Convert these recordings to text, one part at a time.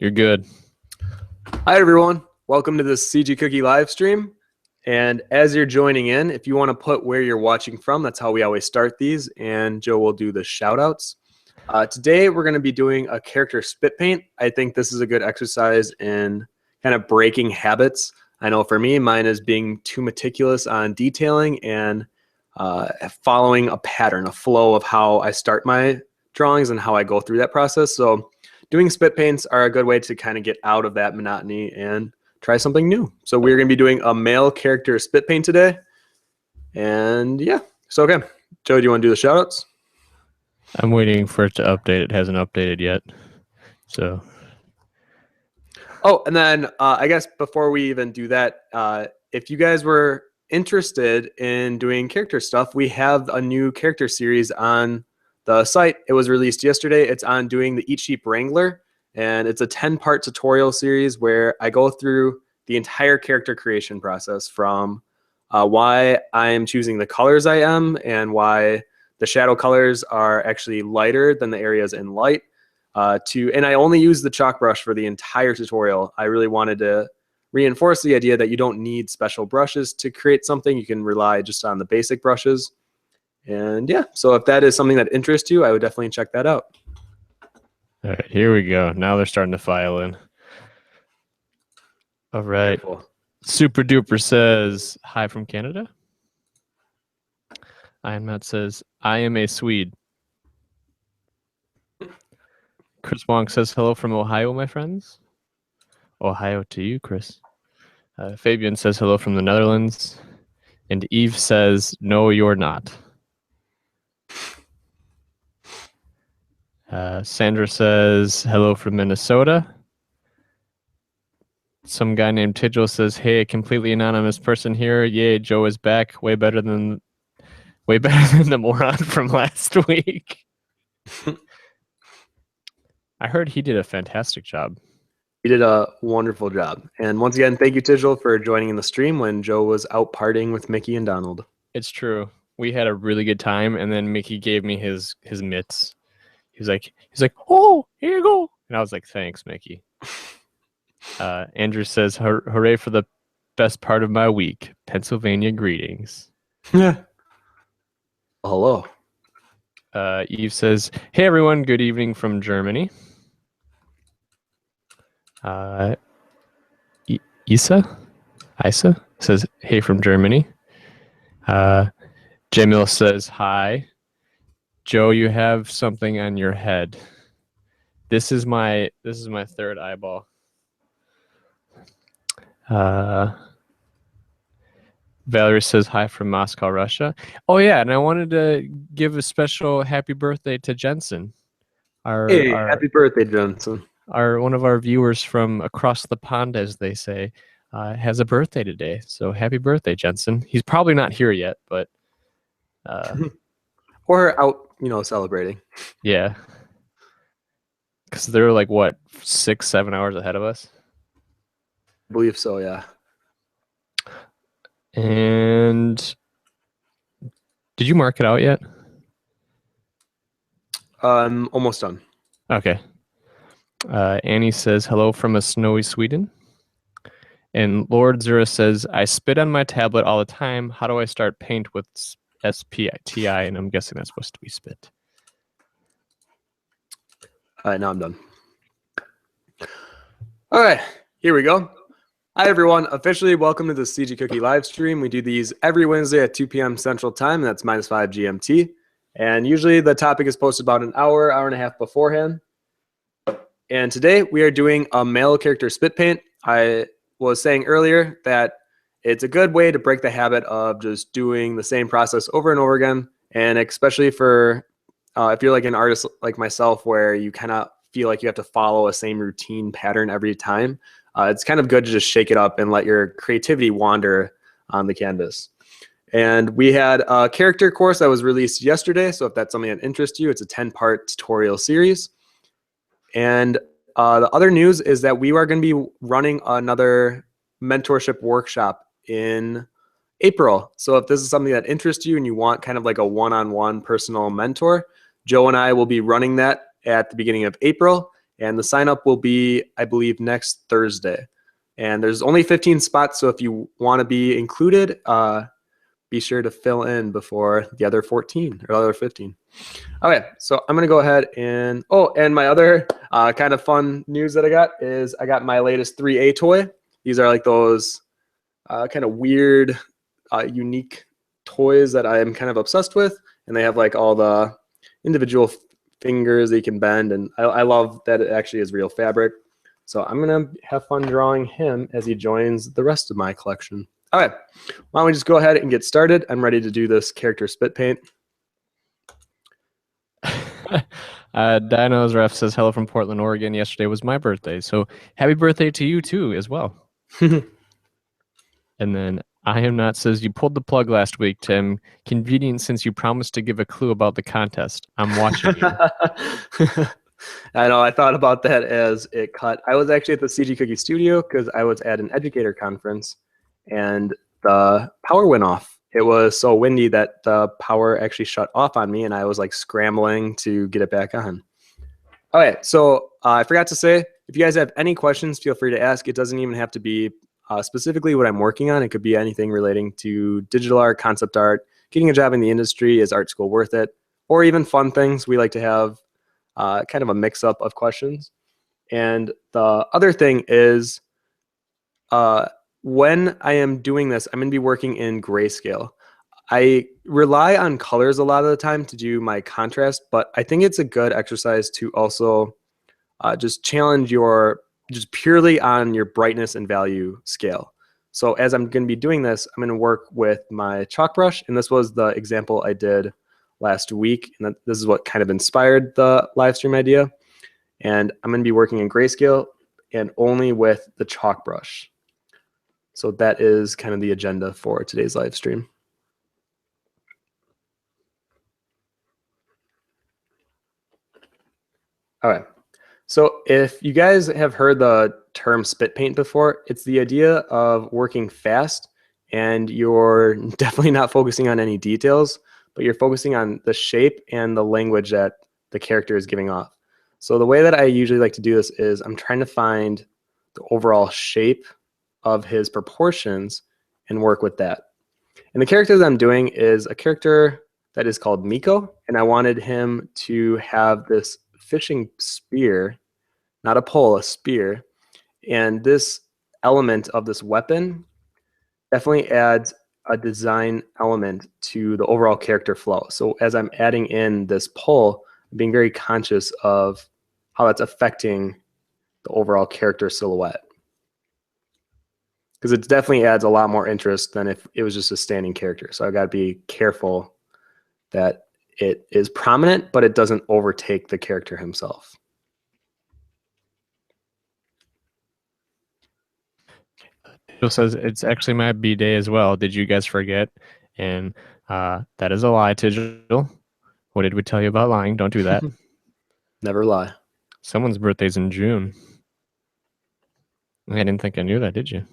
You're good. Hi, everyone. Welcome to this CG Cookie live stream. And as you're joining in, if you want to put where you're watching from, that's how we always start these. And Joe will do the shout outs. Today, we're going to be doing a character spit paint. I think this is a good exercise in kind of breaking habits. I know for me, mine is being too meticulous on detailing and following a pattern, a flow of how I start my drawings and how I go through that process. So doing spit paints are a good way to kind of get out of that monotony and try something new. So we're going to be doing a male character spit paint today. And yeah, so okay. Joe, do you want to do the shout outs? I'm waiting for it to update. It hasn't updated yet. So. Oh, and then I guess before we even do that, if you guys were interested in doing character stuff, we have a new character series on the site. It was released yesterday. It's on doing the Eat Sheep Wrangler, and it's a 10-part tutorial series where I go through the entire character creation process from why I am choosing the colors I am and why the shadow colors are actually lighter than the areas in light. And I only use the chalk brush for the entire tutorial. I really wanted to reinforce the idea that you don't need special brushes to create something. You can rely just on the basic brushes. And yeah, so if that is something that interests you, I would definitely check that out. All right, here we go. Now they're starting to file in. All right. Cool. Super Duper says, hi from Canada. Iron Matt says, I am a Swede. Chris Wong says, hello from Ohio, my friends. Ohio to you, Chris. Fabian says, hello from the Netherlands. And Eve says, no, you're not. Sandra says, hello from Minnesota. Some guy named Tigel says, hey, a completely anonymous person here. Yay, Joe is back. Way better than the moron from last week. I heard he did a fantastic job. He did a wonderful job. And once again, thank you, Tigel, for joining in the stream when Joe was out partying with Mickey and Donald. It's true. We had a really good time, and then Mickey gave me his mitts. He's like, oh, here you go. And I was like, thanks, Mickey. Andrew says, hooray for the best part of my week. Pennsylvania greetings. Yeah. Hello. Eve says, hey, everyone. Good evening from Germany. Isa says, hey, from Germany. Jamil says, hi. Joe, you have something on your head. This is my third eyeball. Valerie says hi from Moscow, Russia. Oh yeah, and I wanted to give a special happy birthday to Jensen. Happy birthday, Jensen. One of our viewers from across the pond, as they say, has a birthday today. So happy birthday, Jensen. He's probably not here yet, but or out, celebrating. Yeah. Because they're like, what, 6-7 hours ahead of us? I believe so, yeah. And did you mark it out yet? Almost done. Okay. Annie says, hello from a snowy Sweden. And Lord Zura says, I spit on my tablet all the time. How do I start paint with SPTI? And I'm guessing that's supposed to be spit. All right, now I'm done. All right, here we go. Hi, everyone. Officially welcome to the CG Cookie live stream. We do these every Wednesday at 2 p.m. Central Time. That's -5 GMT. And usually the topic is posted about an hour and a half beforehand. And today we are doing a male character spit paint. I was saying earlier that it's a good way to break the habit of just doing the same process over and over again. And especially for if you're like an artist like myself where you kind of feel like you have to follow a same routine pattern every time, it's kind of good to just shake it up and let your creativity wander on the canvas. And we had a character course that was released yesterday. So if that's something that interests you, it's a 10-part tutorial series. And the other news is that we are going to be running another mentorship workshop in April. So if this is something that interests you and you want kind of like a one-on-one personal mentor, Joe and I will be running that at the beginning of April. And the sign up will be, I believe, next Thursday. And there's only 15 spots, so if you want to be included, be sure to fill in before the other 14 or other 15. Okay, so I'm going to go ahead and, and my other kind of fun news that I got is I got my latest 3A toy. These are like those kind of weird, unique toys that I'm kind of obsessed with. And they have like all the individual fingers that you can bend. And I love that it actually is real fabric. So I'm going to have fun drawing him as he joins the rest of my collection. Okay, why don't we just go ahead and get started? I'm ready to do this character spit paint. Dino's Ref says, hello from Portland, Oregon. Yesterday was my birthday. So happy birthday to you too as well. And then I Am Not says, you pulled the plug last week, Tim. Convenient since you promised to give a clue about the contest. I'm watching you. I know, I thought about that as it cut. I was actually at the CG Cookie studio because I was at an educator conference and the power went off. It was so windy that the power actually shut off on me and I was like scrambling to get it back on. Okay, so I forgot to say, if you guys have any questions, feel free to ask. It doesn't even have to be specifically what I'm working on. It could be anything relating to digital art, concept art, getting a job in the industry, is art school worth it, or even fun things. We like to have kind of a mix-up of questions. And the other thing is when I am doing this, I'm going to be working in grayscale. I rely on colors a lot of the time to do my contrast, but I think it's a good exercise to also just challenge just purely on your brightness and value scale. So as I'm going to be doing this, I'm going to work with my chalk brush, and this was the example I did last week, and this is what kind of inspired the live stream idea. And I'm going to be working in grayscale and only with the chalk brush. So that is kind of the agenda for today's live stream. All right. So if you guys have heard the term spit paint before, it's the idea of working fast and you're definitely not focusing on any details, but you're focusing on the shape and the language that the character is giving off. So the way that I usually like to do this is I'm trying to find the overall shape of his proportions and work with that. And the character that I'm doing is a character that is called Miko, and I wanted him to have this fishing spear, not a pole, a spear. And this element of this weapon definitely adds a design element to the overall character flow. So as I'm adding in this pole, I'm being very conscious of how that's affecting the overall character silhouette. Because it definitely adds a lot more interest than if it was just a standing character. So I've got to be careful that it is prominent, but it doesn't overtake the character himself. Joe says, it's actually my B-day as well. Did you guys forget? And that is a lie, Tigil. What did we tell you about lying? Don't do that. Never lie. Someone's birthday's in June. I didn't think I knew that, did you?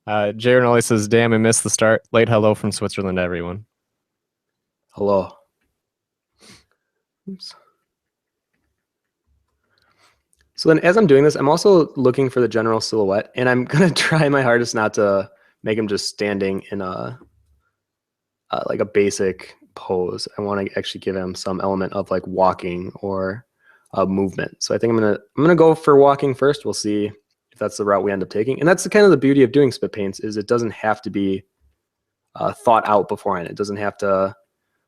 Jaron always says, damn, I missed the start. Late hello from Switzerland, everyone. Hello. Oops. So then as I'm doing this, I'm also looking for the general silhouette, and I'm going to try my hardest not to make him just standing in a like a basic pose. I want to actually give him some element of like walking or movement. So I think I'm gonna go for walking first. We'll see if that's the route we end up taking. And that's kind of the beauty of doing spit paints, is it doesn't have to be thought out beforehand. It doesn't have to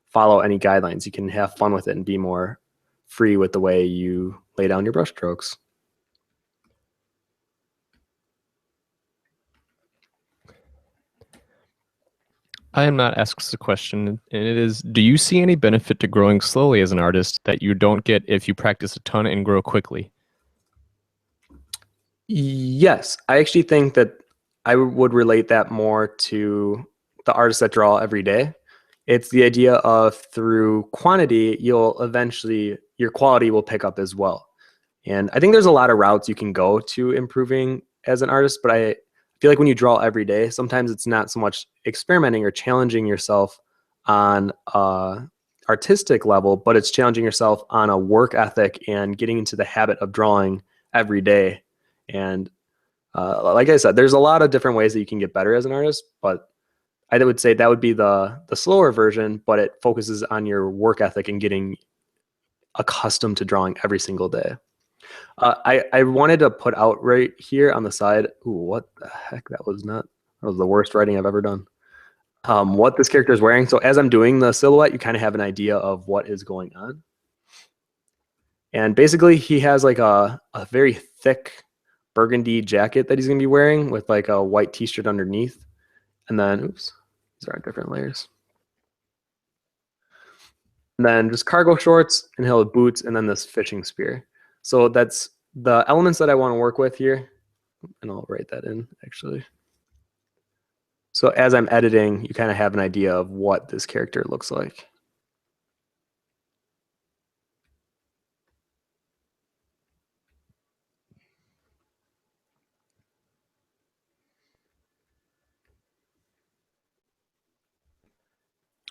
follow any guidelines. You can have fun with it and be more free with the way you lay down your brush strokes. I Am Not asks the question, and it is, do you see any benefit to growing slowly as an artist that you don't get if you practice a ton and grow quickly? Yes, I actually think that I would relate that more to the artists that draw every day. It's the idea of through quantity, you'll eventually, your quality will pick up as well. And I think there's a lot of routes you can go to improving as an artist, but I feel like when you draw every day, sometimes it's not so much experimenting or challenging yourself on a artistic level, but it's challenging yourself on a work ethic and getting into the habit of drawing every day. And like I said, there's a lot of different ways that you can get better as an artist, but I would say that would be the slower version, but it focuses on your work ethic and getting accustomed to drawing every single day. I wanted to put out right here on the side. Ooh, what the heck? That was the worst writing I've ever done. What this character is wearing. So as I'm doing the silhouette, you kind of have an idea of what is going on. And basically he has like a very thick burgundy jacket that he's going to be wearing with like a white t-shirt underneath. And then, oops, these are different layers. And then just cargo shorts, and he'll have boots, and then this fishing spear. So that's the elements that I want to work with here. And I'll write that in actually. So as I'm editing, you kind of have an idea of what this character looks like.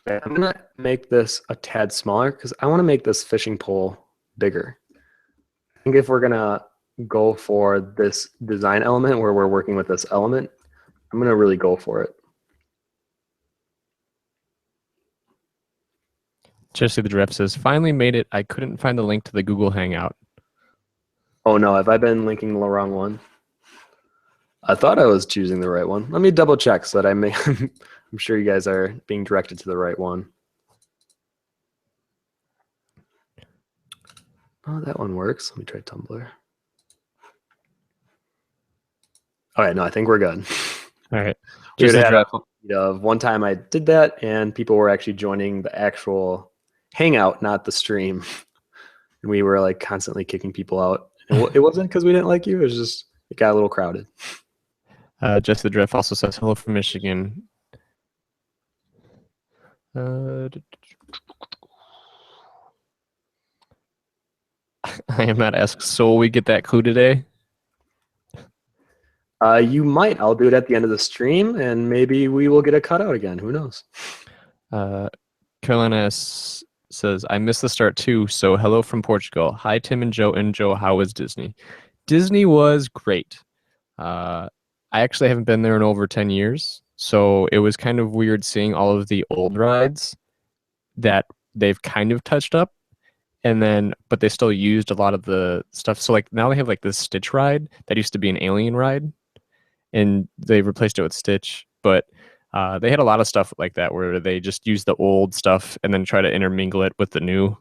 Okay, I'm going to make this a tad smaller because I want to make this fishing pole bigger. I think if we're going to go for this design element where we're working with this element, I'm going to really go for it. Jesse the Giraffe says, finally made it. I couldn't find the link to the Google Hangout. Oh no, have I been linking the wrong one? I thought I was choosing the right one. Let me double check so that I may, I'm sure you guys are being directed to the right one. Oh, that one works. Let me try Tumblr. All right, no, I think we're good. All right. Just of one time I did that, and people were actually joining the actual Hangout, not the stream. And we were like constantly kicking people out. And it wasn't because we didn't like you. It was just, it got a little crowded. Jesse the Drift also says, hello from Michigan. I am not asked, so will we get that clue today? You might. I'll do it at the end of the stream, and maybe we will get a cutout again. Who knows? Carolina says, I missed the start too, so hello from Portugal. Hi, Tim and Joe. And Joe, how was Disney? Disney was great. I actually haven't been there in over 10 years, so it was kind of weird seeing all of the old rides that they've kind of touched up, and then but they still used a lot of the stuff. So like now they have like this Stitch ride that used to be an Alien ride, and they replaced it with Stitch, but they had a lot of stuff like that where they just use the old stuff and then try to intermingle it with the new,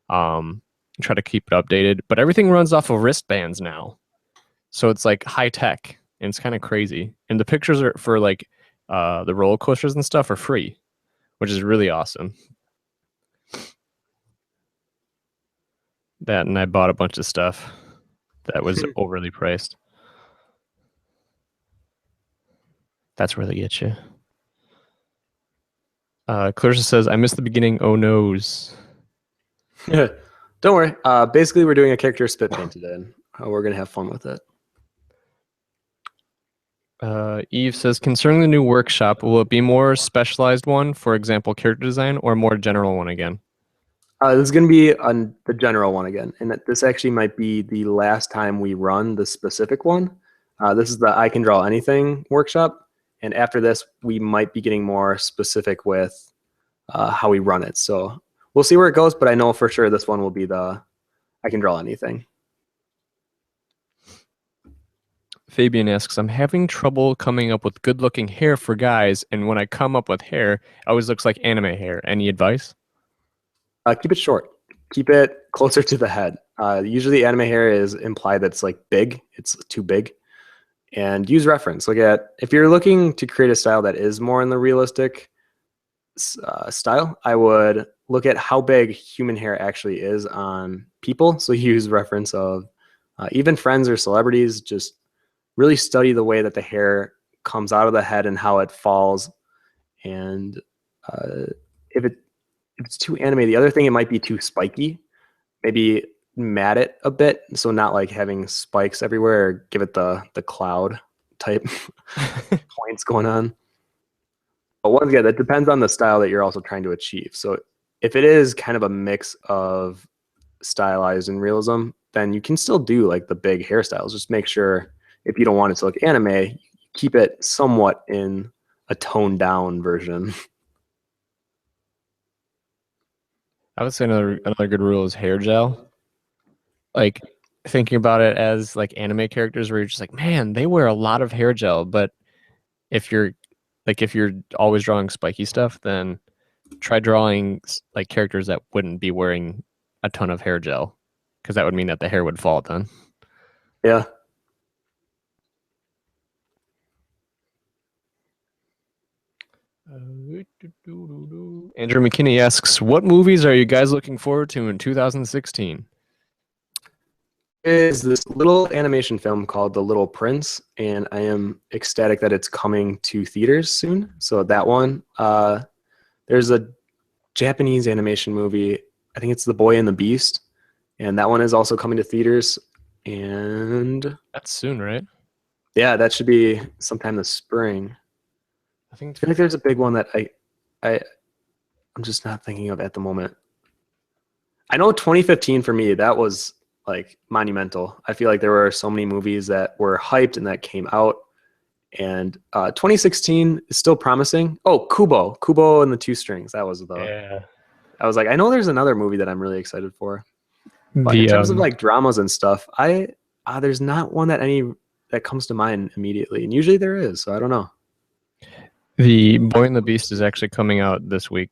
try to keep it updated. But everything runs off of wristbands now, so it's like high tech, and it's kind of crazy. And the pictures are for like the roller coasters and stuff are free, which is really awesome. That, and I bought a bunch of stuff that was overly priced. That's where they get you. Clarissa says, I missed the beginning. Oh, noes. Don't worry. Basically, we're doing a character spit paint today, and we're going to have fun with it. Eve says, concerning the new workshop, will it be more specialized one, for example, character design, or more general one again? This is going to be on the general one again, and this actually might be the last time we run the specific one. This is the I Can Draw Anything workshop, and after this, we might be getting more specific with how we run it. So we'll see where it goes, but I know for sure this one will be the I Can Draw Anything. Fabian asks, I'm having trouble coming up with good-looking hair for guys, and when I come up with hair, it always looks like anime hair. Any advice? Keep it short. Keep it closer to the head. Usually anime hair is implied that it's like big. It's too big. And use reference. Look at, if you're looking to create a style that is more in the realistic style, I would look at how big human hair actually is on people. So use reference of even friends or celebrities. Just really study the way that the hair comes out of the head and how it falls. And if it's too anime, the other thing, it might be too spiky. Maybe mat it a bit, so not like having spikes everywhere, or give it the cloud type points going on. But once again, that depends on the style that you're also trying to achieve. So if it is kind of a mix of stylized and realism, then you can still do like the big hairstyles. Just make sure if you don't want it to look anime, keep it somewhat in a toned down version. I would say another good rule is hair gel. Like thinking about it as like anime characters where you're just like, man, they wear a lot of hair gel. But if you're if you're always drawing spiky stuff, then try drawing like characters that wouldn't be wearing a ton of hair gel, because that would mean that the hair would fall then. Yeah. Andrew McKinney asks, what movies are you guys looking forward to in 2016? Is this little animation film called The Little Prince, and I am ecstatic that it's coming to theaters soon. So that one, there's a Japanese animation movie. I think it's The Boy and the Beast, and that one is also coming to theaters. And That's soon, right? yeah, that should be sometime this spring. I think I feel like there's a big one that I'm just not thinking of at the moment. I know 2015 for me, that was like monumental. I feel like there were so many movies that were hyped and that came out. And 2016 is still promising. Oh, Kubo and the Two Strings. That was yeah. I was like, I know there's another movie that I'm really excited for. But in The terms of like dramas and stuff, there's not one that comes to mind immediately. And usually there is, so I don't know. the Boy and the Beast is actually coming out this week.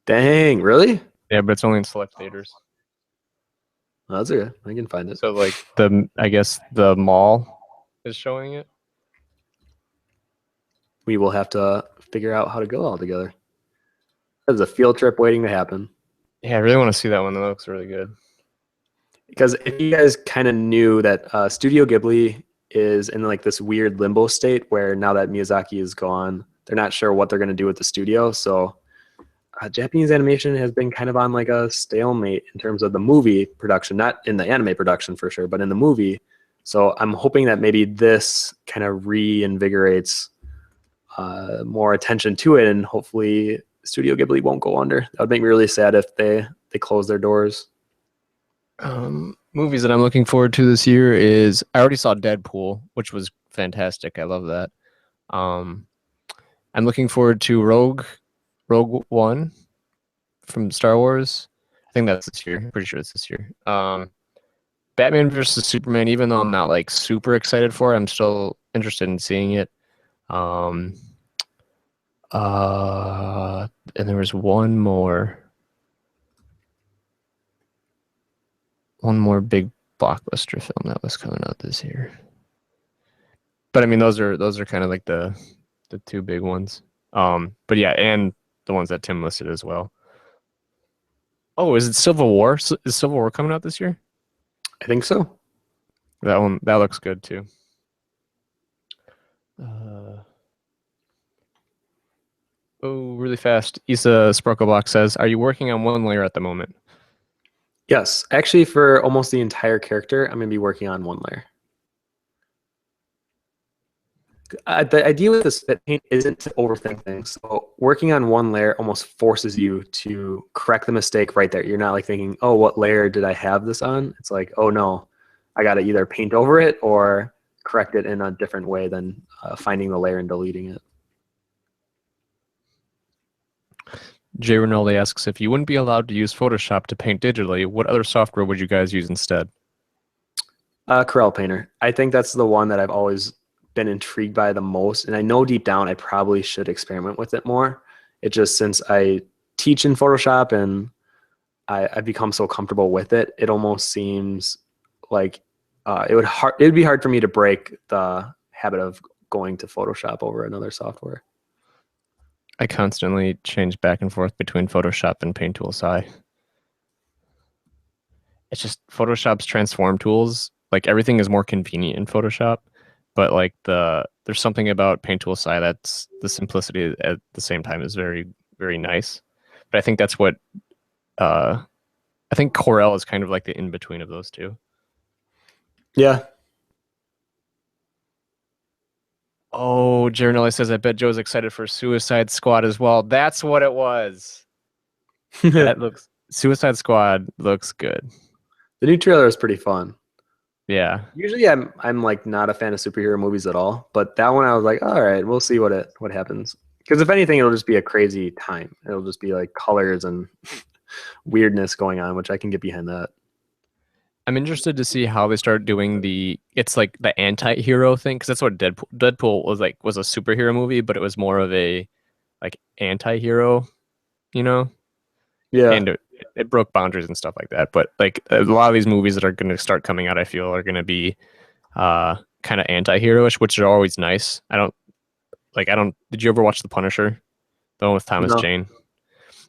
Dang, really? Yeah, but it's only in select theaters. Oh, that's okay. I can find it. So like I guess the mall is showing it. We will have to figure out how to go all together. There's a field trip waiting to happen. Yeah, I really want to see that one. That looks really good. Because if you guys kind of knew that Studio Ghibli is in like this weird limbo state where now that Miyazaki is gone, they're not sure what they're going to do with the studio. So Japanese animation has been kind of on like a stalemate in terms of the movie production, not in the anime production for sure, but in the movie. So I'm hoping that maybe this kind of reinvigorates more attention to it, and hopefully Studio Ghibli won't go under. That would make me really sad if they close their doors. Movies that I'm looking forward to this year is I already saw Deadpool, which was fantastic. I love that. I'm looking forward to Rogue One from Star Wars. I think that's this year. I'm pretty sure it's this year. Batman versus Superman, even though I'm not like super excited for it, I'm still interested in seeing it. And there was one more big blockbuster film that was coming out this year. But I mean, those are kind of like the two big ones. But yeah, and the ones that Tim listed as well. Oh, is it Civil War? Is Civil War coming out this year? I think so. That looks good too. Really fast. Issa Sparklebox says, "Are you working on one layer at the moment?" Yes, actually, for almost the entire character, I'm going to be working on one layer. The idea with this spit paint isn't to overthink things. So working on one layer almost forces you to correct the mistake right there. You're not like thinking, oh, what layer did I have this on? It's like, oh no, I got to either paint over it or correct it in a different way than finding the layer and deleting it. Jay Rinaldi asks, if you wouldn't be allowed to use Photoshop to paint digitally, what other software would you guys use instead? Corel Painter. I think that's the one that I've always been intrigued by the most. And I know deep down I probably should experiment with it more. It just, since I teach in Photoshop and I've become so comfortable with it, it almost seems like it would be hard for me to break the habit of going to Photoshop over another software. I constantly change back and forth between Photoshop and Paint Tool SI. It's just Photoshop's transform tools. Like everything is more convenient in Photoshop, but like there's something about Paint Tool SI that's the simplicity at the same time is very, very nice. But I think that's what I think Corel is kind of like the in between of those two. Yeah. Oh, Jernelli says, I bet Joe's excited for Suicide Squad as well. That's what it was. That looks Suicide Squad looks good. The new trailer is pretty fun. Yeah. Usually I'm like not a fan of superhero movies at all, but that one I was like, all right, we'll see what happens. Because if anything, it'll just be a crazy time. It'll just be like colors and weirdness going on, which I can get behind that. I'm interested to see how they start doing it's like the anti-hero thing, because that's what Deadpool was a superhero movie, but it was more of a like anti-hero, you know? Yeah. And it broke boundaries and stuff like that. But like a lot of these movies that are going to start coming out, I feel are going to be kind of anti-heroish, which are always nice. Did you ever watch The Punisher? The one with Thomas No. Jane?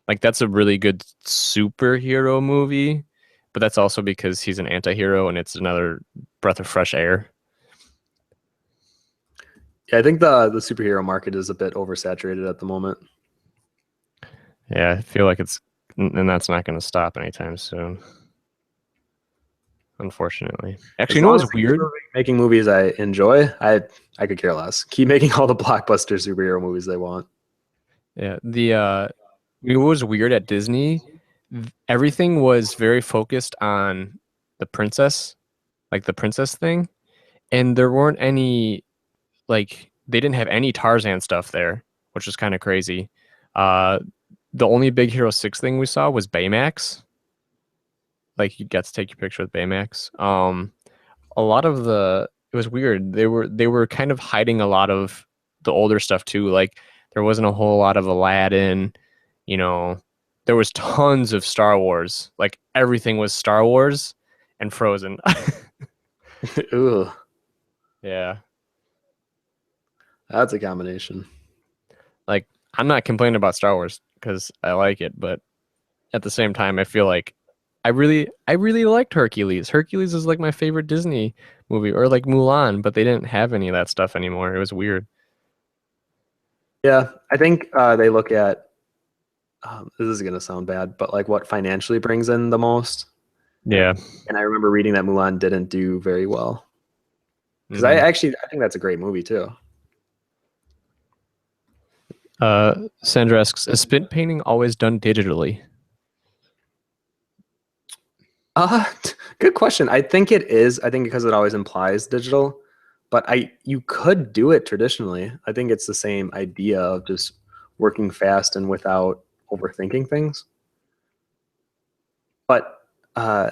Like that's a really good superhero movie, but that's also because he's an anti-hero and it's another breath of fresh air. Yeah, I think the superhero market is a bit oversaturated at the moment. Yeah, I feel like and that's not going to stop anytime soon. Unfortunately. Actually, As you know long as what's they keep weird? making movies I enjoy, I could care less. Keep making all the blockbuster superhero movies they want. Yeah, it was weird at Disney. Everything was very focused on the princess, like the princess thing, and there weren't any they didn't have any Tarzan stuff there, which was kind of crazy. Uh, the only Big Hero 6 thing we saw was Baymax. Like you got to take your picture with Baymax. A lot of it was weird. They were kind of hiding a lot of the older stuff too. Like there wasn't a whole lot of Aladdin, you know. There was tons of Star Wars. Like everything was Star Wars and Frozen. Ooh, Yeah. that's a combination. Like I'm not complaining about Star Wars because I like it, but at the same time I feel like I really liked Hercules. Hercules is like my favorite Disney movie, or like Mulan, but they didn't have any of that stuff anymore. It was weird. Yeah, I think they look at this is gonna sound bad, but like what financially brings in the most. Yeah. And I remember reading that Mulan didn't do very well because Hmm. I think that's a great movie too. Sandra asks, is spit painting always done digitally? Uh, Good question. I think it is. I think because it always implies digital, but you could do it traditionally. I think it's the same idea of just working fast and without overthinking things. But uh,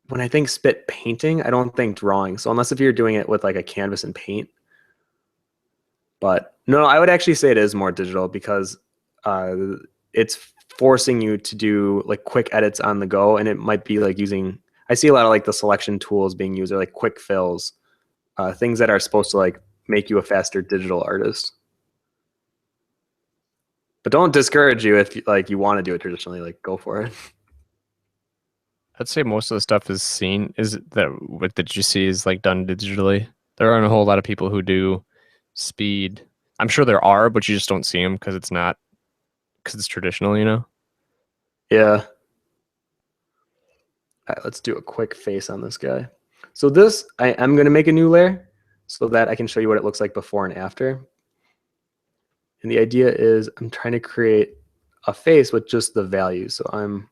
when I think spit painting, I don't think drawing. So unless if you're doing it with like a canvas and paint, but no, I would actually say it is more digital because uh, it's forcing you to do like quick edits on the go, and it might be like using. I see a lot of like the selection tools being used, or like quick fills, things that are supposed to like make you a faster digital artist. But don't discourage you if like you want to do it traditionally. Like go for it. I'd say most of the stuff is that what did you see is like done digitally. There aren't a whole lot of people who do speed. I'm sure there are, but you just don't see them because it's traditional, you know? Yeah. All right, let's do a quick face on this guy. So this, I'm going to make a new layer so that I can show you what it looks like before and after. And the idea is I'm trying to create a face with just the values. And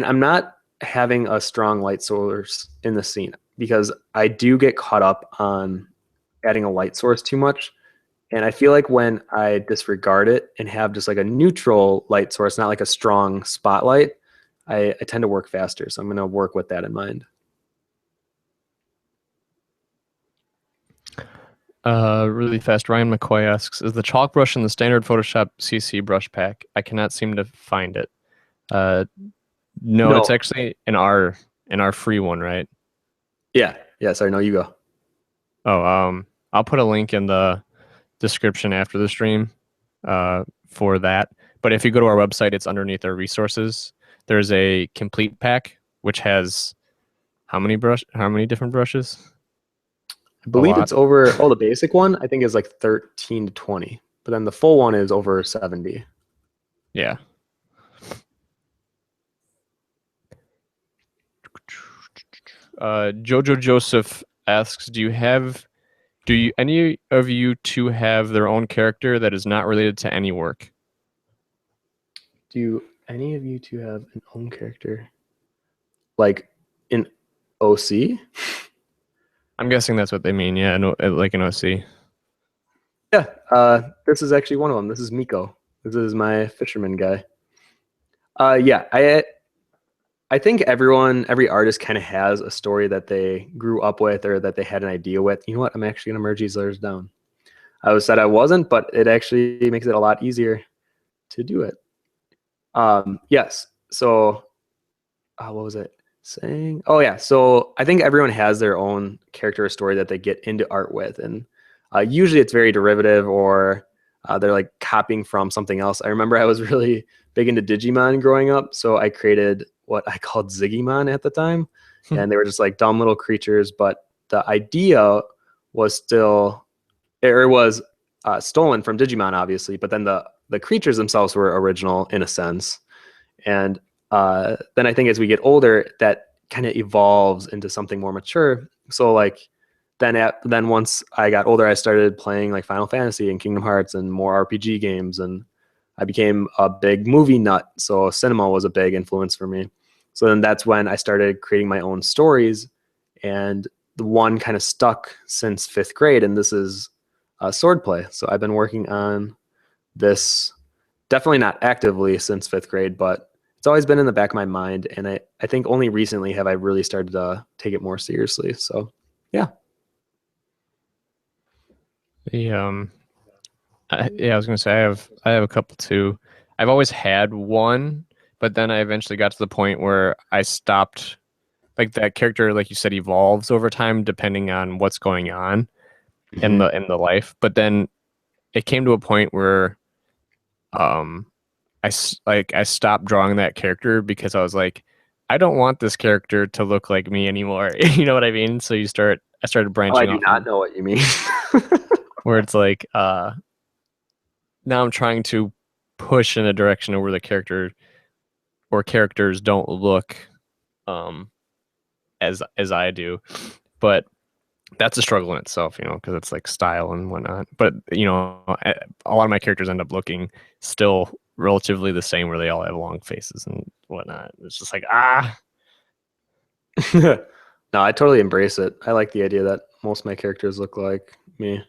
I'm not having a strong light source in the scene because I do get caught up on adding a light source too much. And I feel like when I disregard it and have just like a neutral light source, not like a strong spotlight, I tend to work faster. So I'm going to work with that in mind. Really fast. Ryan McCoy asks, is the chalk brush in the standard Photoshop CC brush pack? I cannot seem to find it. Uh, no, it's No. actually in our free one, right? Yeah. Yeah. Sorry. No, you go. Oh, I'll put a link in the description after the stream, for that. But if you go to our website, it's underneath our resources. There's a complete pack which has how many different brushes? I A believe lot. it's over. Oh, the basic one I think is like 13 to 20, but then the full one is over 70. Yeah. Jojo Joseph asks, do you any of you two have their own character that is not related to any work? Do you? any of you two have an own character? Like in OC? I'm guessing that's what they mean. Yeah, no, like an OC. Yeah, this is actually one of them. This is Miko. This is my fisherman guy. Yeah, I think every artist kind of has a story that they grew up with or that they had an idea with. You know what? I'm actually gonna merge these layers down. I said I wasn't, but it actually makes it a lot easier to do it. Yes. So, what was it saying? Oh yeah. So I think everyone has their own character or story that they get into art with, and usually it's very derivative or they're like copying from something else. I remember I was really big into Digimon growing up, so I created what I called Ziggymon at the time, and they were just like dumb little creatures. But the idea was still, it was stolen from Digimon, obviously, but then the creatures themselves were original in a sense. And then I think as we get older, that kind of evolves into something more mature. So like then once I got older, I started playing like Final Fantasy and Kingdom Hearts and more RPG games, and I became a big movie nut. So cinema was a big influence for me. So then that's when I started creating my own stories, and the one kind of stuck since 5th grade, and this is swordplay. So I've been working on this definitely not actively since 5th grade, but it's always been in the back of my mind. And I think only recently have I really started to take it more seriously. So yeah. The yeah, I was gonna say I have a couple too. I've always had one, but then I eventually got to the point where I stopped. Like that character, like you said, evolves over time depending on what's going on in the life. But then it came to a point where I stopped drawing that character because I was like, I don't want this character to look like me anymore. You know what I mean? So I started Oh, I branching do off not know what you mean. where it's like now I'm trying to push in a direction where the character or characters don't look um as I do. But that's a struggle in itself, you know, because it's like style and whatnot. But you know, a lot of my characters end up looking still relatively the same, where they all have long faces and whatnot. It's just like No, I totally embrace it. I like the idea that most of my characters look like me.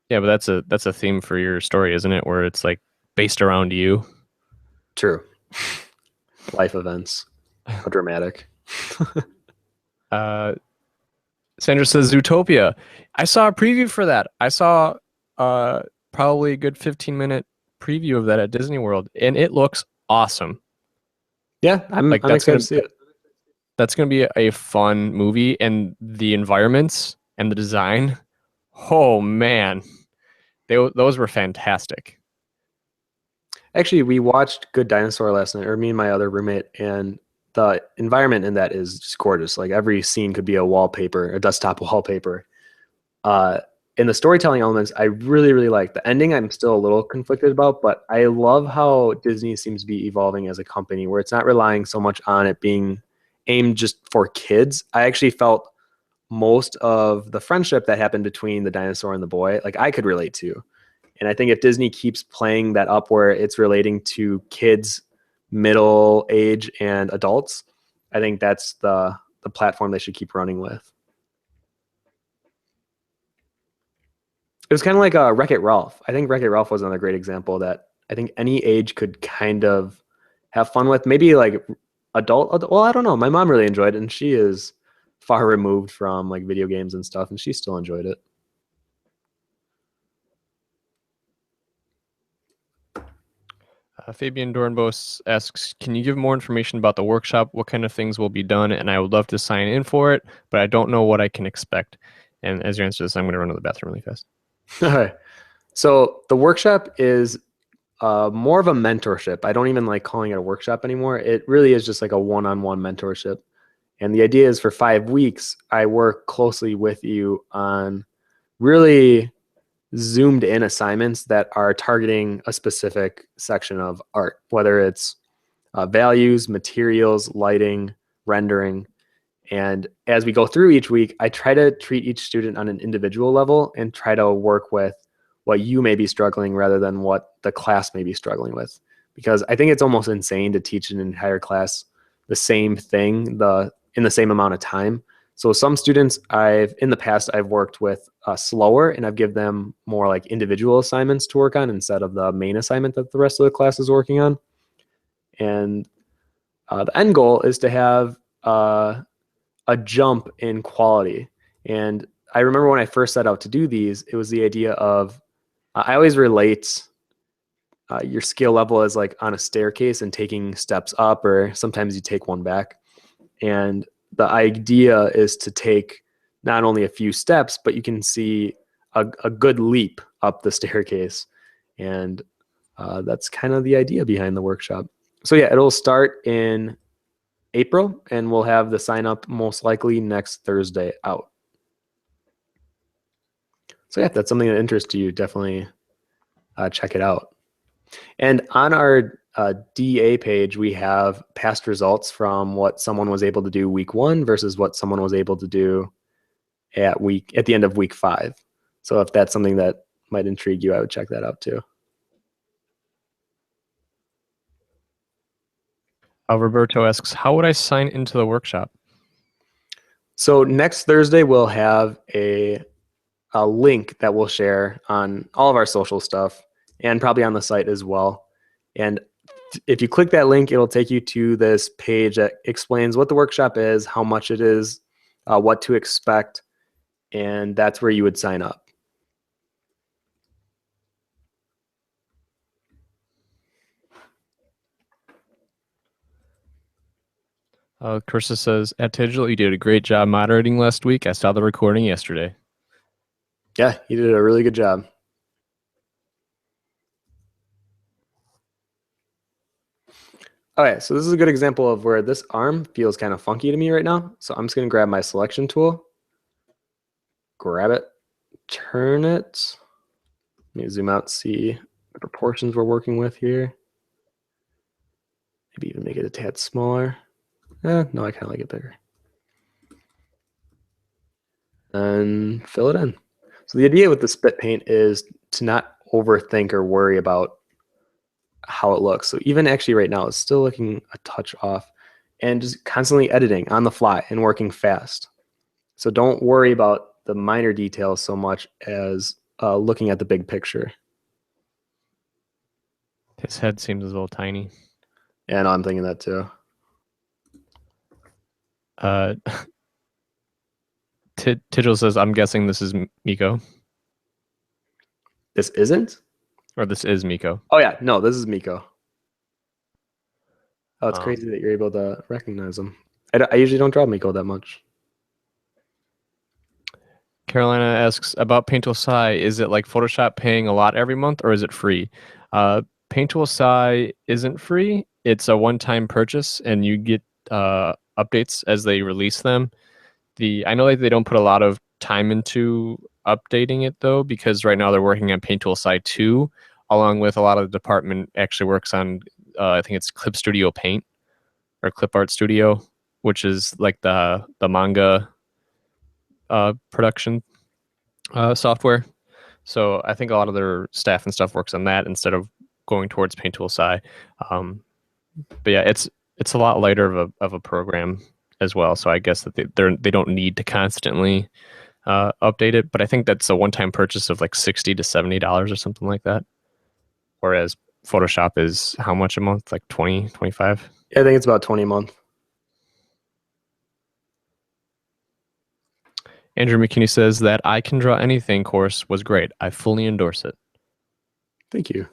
yeah. But that's a theme for your story, isn't it? Where it's like based around you. True. Life events. How dramatic. Uh, Sandra says Zootopia. I saw a preview for that. I saw probably a good 15-minute preview of that at Disney World, and it looks awesome. Yeah, I'm excited to see it. That's gonna be a fun movie, and the environments and the design. Oh man, those were fantastic. Actually, we watched Good Dinosaur last night, or me and my other roommate, and the environment in that is just gorgeous. Like every scene could be a wallpaper, a desktop wallpaper. In the storytelling elements, I really, really like the ending. I'm still a little conflicted about, but I love how Disney seems to be evolving as a company, where it's not relying so much on it being aimed just for kids. I actually felt most of the friendship that happened between the dinosaur and the boy, like I could relate to. And I think if Disney keeps playing that up where it's relating to kids, middle age, and adults, I think that's the platform they should keep running with. It was kind of like Wreck-It Ralph. I think Wreck-It Ralph was another great example that I think any age could kind of have fun with. Maybe like adult. Well, I don't know. My mom really enjoyed it, and she is far removed from like video games and stuff, and she still enjoyed it. Fabian Dornbos asks, "Can you give more information about the workshop? What kind of things will be done? And I would love to sign in for it, but I don't know what I can expect." And as you answer this, I'm going to run to the bathroom really fast. All right. So the workshop is more of a mentorship. I don't even like calling it a workshop anymore. It really is just like a one-on-one mentorship. And the idea is for 5 weeks, I work closely with you on really zoomed in assignments that are targeting a specific section of art, whether it's values, materials, lighting, rendering. And as we go through each week, I try to treat each student on an individual level and try to work with what you may be struggling rather than what the class may be struggling with. because I think it's almost insane to teach an entire class the same thing in the same amount of time. So some students in the past I've worked with slower, and I've given them more like individual assignments to work on instead of the main assignment that the rest of the class is working on. And the end goal is to have a jump in quality. And I remember when I first set out to do these, it was the idea of I always relate your skill level as like on a staircase and taking steps up, or sometimes you take one back. And the idea is to take not only a few steps, but you can see a good leap up the staircase. And that's kind of the idea behind the workshop. So yeah, it'll start in April, and we'll have the sign up most likely next Thursday out. So yeah, if that's something that interests you, definitely check it out. And on our DA page, we have past results from what someone was able to do week 1 versus what someone was able to do at the end of week 5. So if that's something that might intrigue you, I would check that out too. Roberto asks, how would I sign into the workshop? So next Thursday, we'll have a link that we'll share on all of our social stuff and probably on the site as well. And if you click that link, it'll take you to this page that explains what the workshop is, how much it is, what to expect, and that's where you would sign up. Carissa says, at Digital, you did a great job moderating last week. I saw the recording yesterday. Yeah, you did a really good job. Okay, so this is a good example of where this arm feels kind of funky to me right now. So I'm just going to grab my selection tool, grab it, turn it. Let me zoom out, see the proportions we're working with here. Maybe even make it a tad smaller. No, I kind of like it bigger. And fill it in. So the idea with the spit paint is to not overthink or worry about how it looks. So even actually right now, it's still looking a touch off, and just constantly editing on the fly and working fast. So don't worry about the minor details so much as looking at the big picture. His head seems a little tiny. Yeah, no, I'm thinking that too. Tigil says, I'm guessing this is Miko. This isn't? Or this is Miko. Oh yeah, no, this is Miko. Oh, it's crazy that you're able to recognize him. I usually don't draw Miko that much. Carolina asks about Paintool Sai. Is it like Photoshop paying a lot every month, or is it free? Paintool Sai isn't free. It's a one-time purchase, and you get updates as they release them. I know that they don't put a lot of time into updating it though, because right now they're working on Paintool Sai 2, along with a lot of the department actually works on I think it's Clip Studio Paint or Clip Art Studio, which is like the manga production software. So I think a lot of their staff and stuff works on that instead of going towards Paintool Sai. But yeah, it's a lot lighter of a program as well. So I guess that they don't need to constantly update it. But I think that's a one-time purchase of like $60 to $70 or something like that. Whereas Photoshop is how much a month? Like 20, 25? Yeah, I think it's about 20 a month. Andrew McKinney says that I Can Draw Anything course was great. I fully endorse it. Thank you.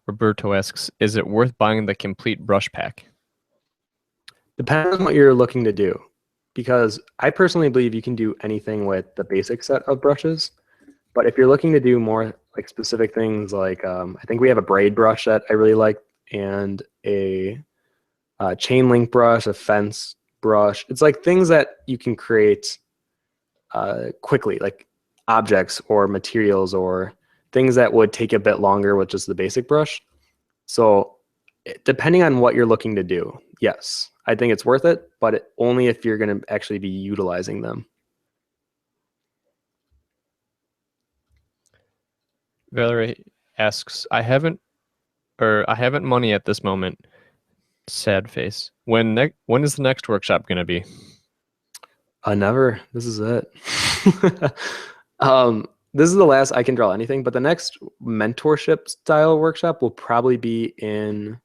Roberto asks, is it worth buying the complete brush pack? Depends on what you're looking to do, because I personally believe you can do anything with the basic set of brushes. But if you're looking to do more like specific things, like I think we have a braid brush that I really like, and a chain link brush, a fence brush. It's like things that you can create quickly, like objects or materials or things that would take a bit longer with just the basic brush. So depending on what you're looking to do, yes, I think it's worth it, but only if you're going to actually be utilizing them. Valerie asks, I haven't money at this moment. Sad face. When is the next workshop gonna be? Never. This is it. This is the last I can draw anything, but the next mentorship style workshop will probably be in,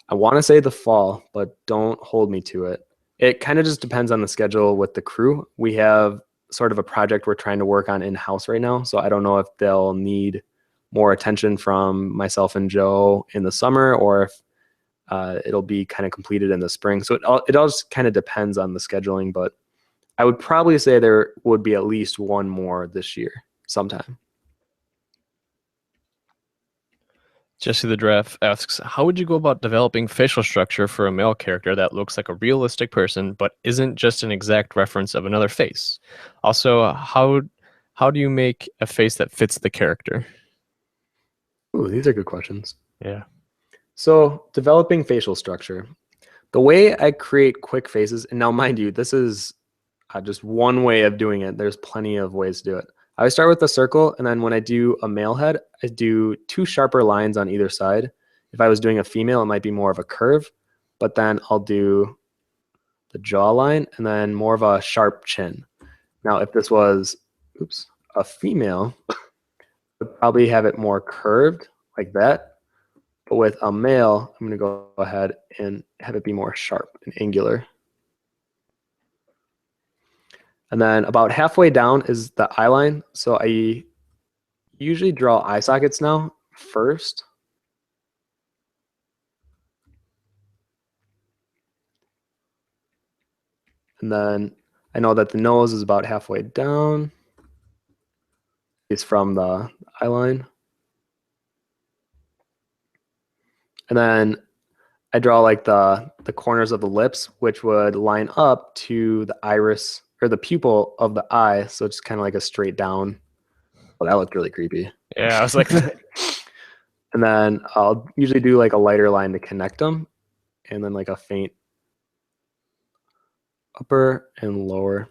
I want to say the fall, but don't hold me to it. It kind of just depends on the schedule with the crew. We have sort of a project we're trying to work on in-house right now, so I don't know if they'll need more attention from myself and Joe in the summer, or if it'll be kind of completed in the spring. So it all just kind of depends on the scheduling, but I would probably say there would be at least one more this year sometime. Jesse the Giraffe asks, how would you go about developing facial structure for a male character that looks like a realistic person but isn't just an exact reference of another face? Also, how do you make a face that fits the character? Ooh, these are good questions. Yeah. So developing facial structure. The way I create quick faces, and now mind you, this is just one way of doing it. There's plenty of ways to do it. I start with the circle, and then when I do a male head, I do 2 sharper lines on either side. If I was doing a female, it might be more of a curve, but then I'll do the jawline and then more of a sharp chin. Now, if this was, a female, I would probably have it more curved like that. But with a male, I'm going to go ahead and have it be more sharp and angular. And then about halfway down is the eye line. So I usually draw eye sockets now first. And then I know that the nose is about halfway down. It's from the eye line. And then I draw like the corners of the lips, which would line up to the iris or the pupil of the eye. So it's kind of like a straight down. Well, that looked really creepy. Yeah, I was like, and then I'll usually do like a lighter line to connect them, and then like a faint upper and lower.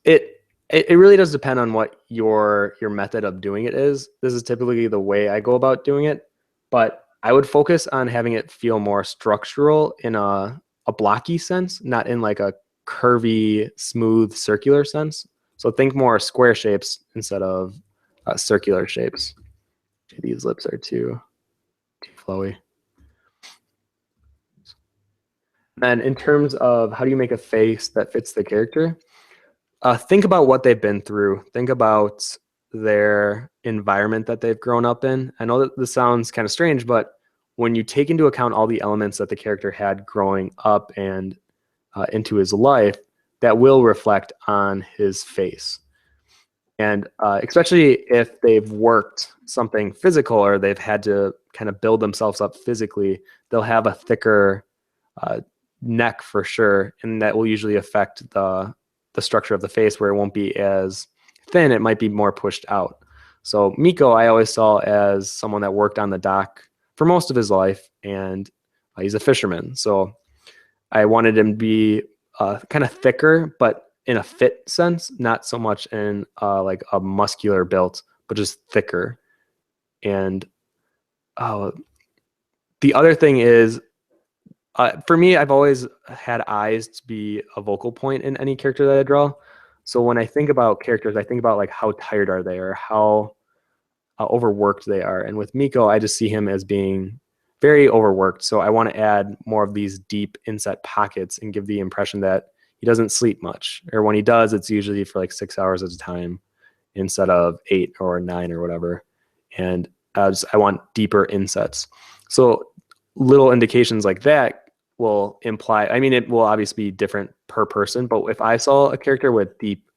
It really does depend on what your method of doing it is. This is typically the way I go about doing it, but I would focus on having it feel more structural in a blocky sense, not in like a curvy, smooth, circular sense. So think more square shapes instead of circular shapes. These lips are too flowy. And in terms of how do you make a face that fits the character, think about what they've been through. Think about their environment that they've grown up in. I know that this sounds kind of strange, but when you take into account all the elements that the character had growing up and into his life, that will reflect on his face. And especially if they've worked something physical or they've had to kind of build themselves up physically, they'll have a thicker neck for sure, and that will usually affect the structure of the face, where it won't be as thin, it might be more pushed out. So Miko, I always saw as someone that worked on the dock for most of his life, and he's a fisherman. So I wanted him to be kind of thicker, but in a fit sense, not so much in like a muscular built, but just thicker. And the other thing is, for me, I've always had eyes to be a vocal point in any character that I draw. So when I think about characters, I think about like how tired are they or how overworked they are. And with Miko, I just see him as being very overworked. So I want to add more of these deep inset pockets and give the impression that he doesn't sleep much. Or when he does, it's usually for like 6 hours at a time instead of 8 or 9 or whatever. And I want deeper insets. So little indications like that will imply, I mean, it will obviously be different per person, but if I saw a character with deep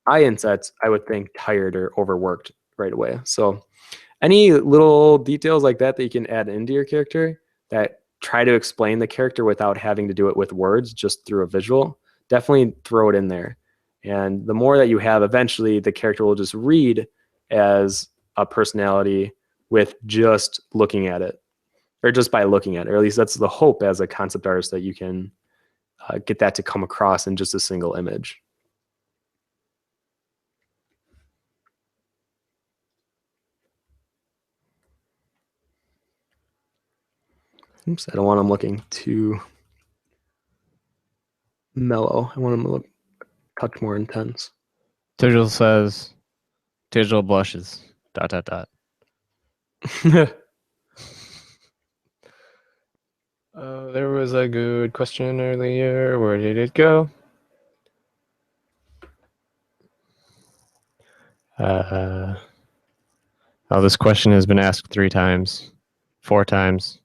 eye insets, I would think tired or overworked right away. So any little details like that you can add into your character that try to explain the character without having to do it with words, just through a visual, definitely throw it in there. And the more that you have, eventually the character will just read as a personality with just looking at it, or just by looking at it, or at least that's the hope as a concept artist, that you can get that to come across in just a single image. Oops, I don't want them looking too mellow. I want them to look touch more intense. Digital says, digital blushes, ... There was a good question earlier. Where did it go? Oh, this question has been asked 3 times, 4 times.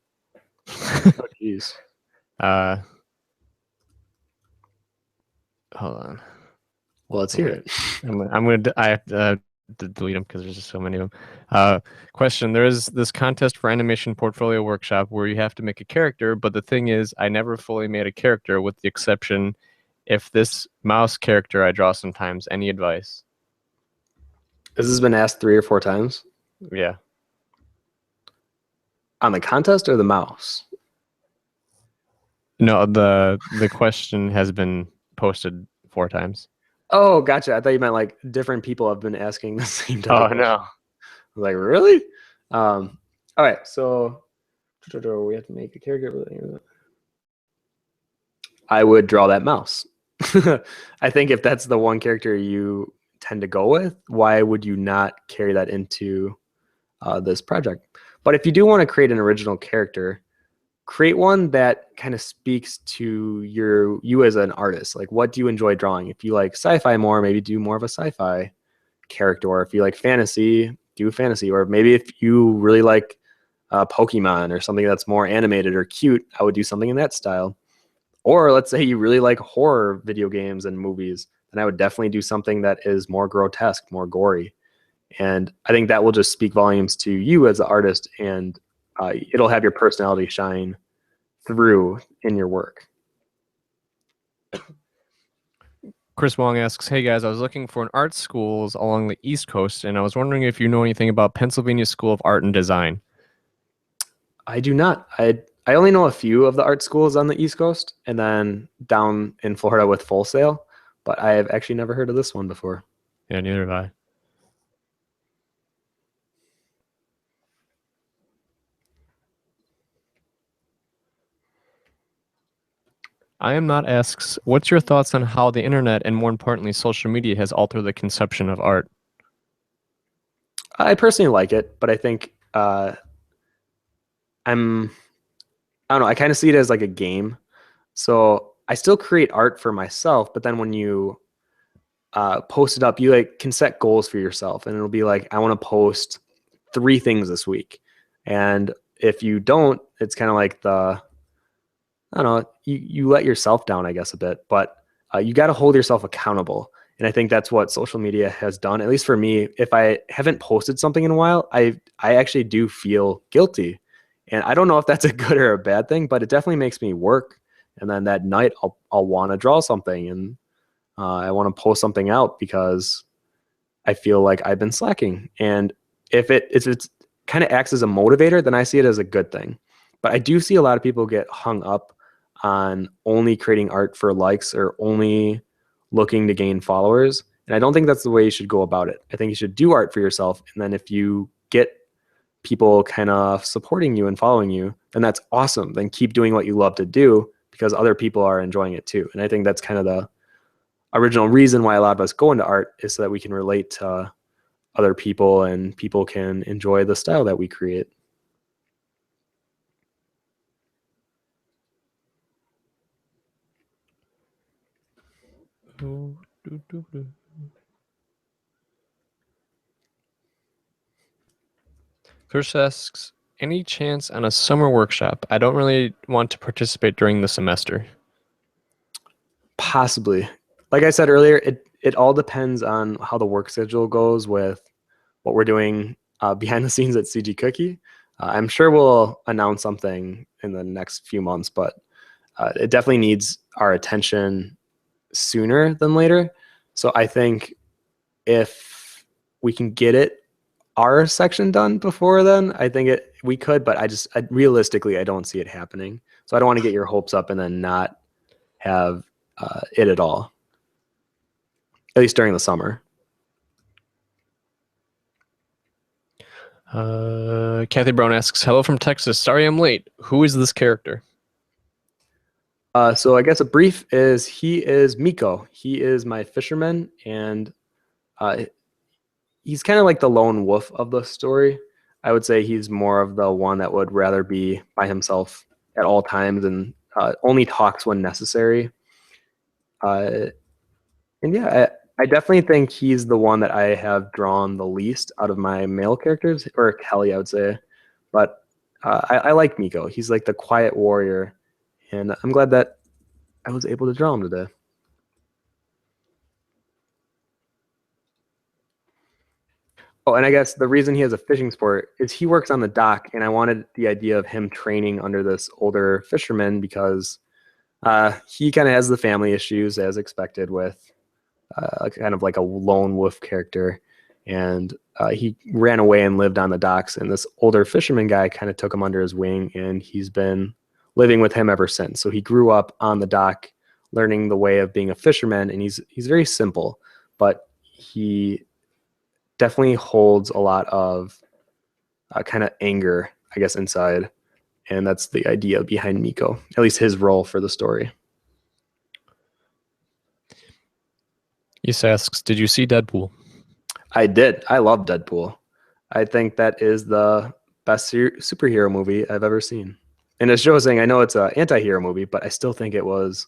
Oh, jeez. Hold on. Well, let's hear it. I have to delete them because there's just so many of them. Question: there is this contest for animation portfolio workshop where you have to make a character, but the thing is, I never fully made a character, with the exception if this mouse character I draw sometimes. Any advice? This has been asked 3 or 4 times. Yeah. On the contest or the mouse? No, the question has been posted 4 times. Oh, gotcha. I thought you meant like different people have been asking the same type of question. no. I was like, really? All right, so we have to make a character. I would draw that mouse. I think if that's the one character you tend to go with, why would you not carry that into this project? But if you do want to create an original character, create one that kind of speaks to you as an artist. Like, what do you enjoy drawing? If you like sci-fi more, maybe do more of a sci-fi character. Or if you like fantasy, do fantasy. Or maybe if you really like Pokemon or something that's more animated or cute, I would do something in that style. Or let's say you really like horror video games and movies, then I would definitely do something that is more grotesque, more gory. And I think that will just speak volumes to you as the artist, and it'll have your personality shine through in your work. Chris Wong asks, hey guys, I was looking for an art schools along the East Coast, and I was wondering if you know anything about Pennsylvania School of Art and Design. I do not. I only know a few of the art schools on the East Coast, and then down in Florida with Full Sail, but I have actually never heard of this one before. Yeah, neither have I. I am not asks, what's your thoughts on how the internet and more importantly social media has altered the conception of art? I personally like it, but I think I don't know. I kind of see it as like a game. So I still create art for myself, but then when you post it up, you like can set goals for yourself, and it'll be like, I want to post 3 things this week. And if you don't, it's kind of like I don't know, you let yourself down, I guess, a bit, but you got to hold yourself accountable. And I think that's what social media has done, at least for me. If I haven't posted something in a while, I actually do feel guilty. And I don't know if that's a good or a bad thing, but it definitely makes me work. And then that night I'll want to draw something, and I want to post something out because I feel like I've been slacking. And if it's kind of acts as a motivator, then I see it as a good thing. But I do see a lot of people get hung up on only creating art for likes or only looking to gain followers. And I don't think that's the way you should go about it. I think you should do art for yourself. And then if you get people kind of supporting you and following you, then that's awesome. Then keep doing what you love to do because other people are enjoying it too. And I think that's kind of the original reason why a lot of us go into art, is so that we can relate to other people and people can enjoy the style that we create. Chris asks, any chance on a summer workshop? I don't really want to participate during the semester. Possibly. Like I said earlier, it all depends on how the work schedule goes with what we're doing behind the scenes at CG Cookie. I'm sure we'll announce something in the next few months, but it definitely needs our attention sooner than later. So I think if we can get our section done before then, I think we could, but realistically, I don't see it happening. So I don't want to get your hopes up and then not have it at all, at least during the summer. Kathy Brown asks, "Hello from Texas. Sorry I'm late. Who is this character?" So I guess a brief is he is Miko. He is my fisherman, and he's kind of like the lone wolf of the story. I would say he's more of the one that would rather be by himself at all times and only talks when necessary. Uh, and yeah, I definitely think he's the one that I have drawn the least out of my male characters, or Kelly, I would say. But I like Miko. He's like the quiet warrior, and I'm glad that I was able to draw him today. Oh, and I guess the reason he has a fishing sport is he works on the dock, and I wanted the idea of him training under this older fisherman because he kind of has the family issues as expected with kind of like a lone wolf character. And he ran away and lived on the docks, and this older fisherman guy kind of took him under his wing, and he's been living with him ever since. So he grew up on the dock, learning the way of being a fisherman, and he's very simple, but he definitely holds a lot of kind of anger, I guess, inside. And that's the idea behind Miko, at least his role for the story. Yes asks, "Did you see Deadpool?" I did. I love Deadpool. I think that is the best superhero movie I've ever seen. And as Joe was saying, I know it's an anti-hero movie, but I still think it was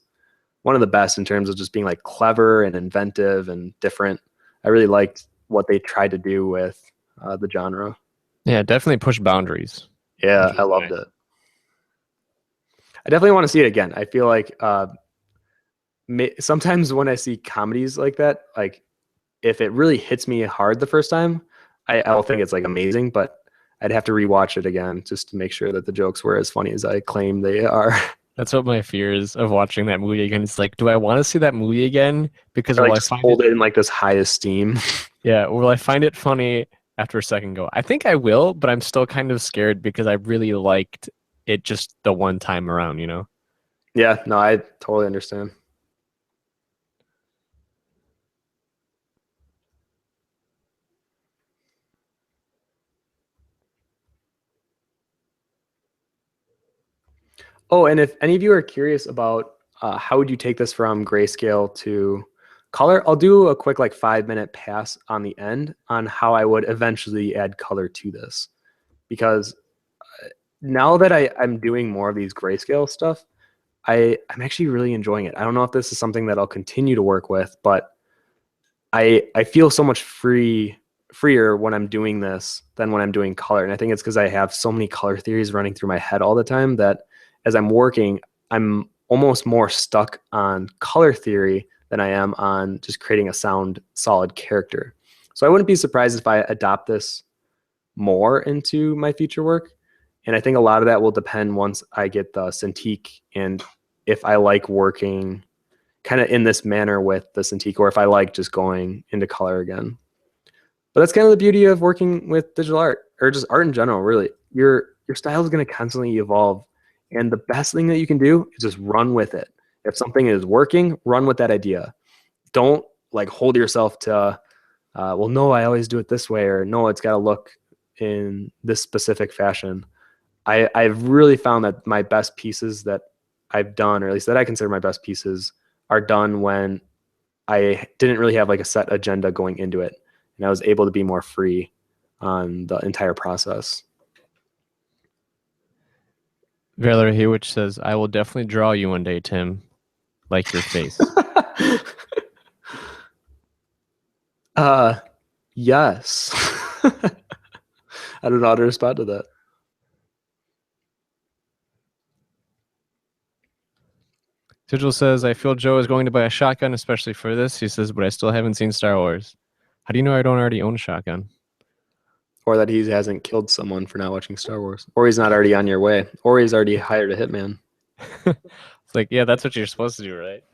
one of the best in terms of just being like clever and inventive and different. I really liked what they tried to do with the genre. Yeah, definitely push boundaries. Yeah, I loved it. I definitely want to see it again. I feel like sometimes when I see comedies like that, like if it really hits me hard the first time, I don't think it's like amazing, but I'd have to rewatch it again just to make sure that the jokes were as funny as I claim they are. That's what my fear is of watching that movie again. It's like, do I want to see that movie again? Because Or will like I just find hold it? it in like this high esteem. Yeah, will I find it funny after a second go? I think I will, but I'm still kind of scared because I really liked it just the one time around, you know? Yeah, no, I totally understand. Oh, and if any of you are curious about how would you take this from grayscale to color, I'll do a quick like 5-minute pass on the end on how I would eventually add color to this. Because now that I'm doing more of these grayscale stuff, I'm actually really enjoying it. I don't know if this is something that I'll continue to work with, but I feel so much freer when I'm doing this than when I'm doing color. And I think it's because I have so many color theories running through my head all the time that as I'm working, I'm almost more stuck on color theory than I am on just creating a solid character. So I wouldn't be surprised if I adopt this more into my future work. And I think a lot of that will depend once I get the Cintiq and if I like working kind of in this manner with the Cintiq, or if I like just going into color again. But that's kind of the beauty of working with digital art, or just art in general, really. Your style is going to constantly evolve. And the best thing that you can do is just run with it. If something is working, run with that idea. Don't like hold yourself to, well, no, I always do it this way, or no, it's got to look in this specific fashion. I've really found that my best pieces that I've done, or at least that I consider my best pieces, are done when I didn't really have like a set agenda going into it, and I was able to be more free on the entire process. Valerie Hewitt says, "I will definitely draw you one day, Tim, like your face." Yes. I don't know how to respond to that. Sigil says, "I feel Joe is going to buy a shotgun, especially for this." He says, "But I still haven't seen Star Wars." How do you know I don't already own a shotgun? Or that he hasn't killed someone for not watching Star Wars. Or he's not already on your way. Or he's already hired a hitman. It's like, yeah, that's what you're supposed to do, right?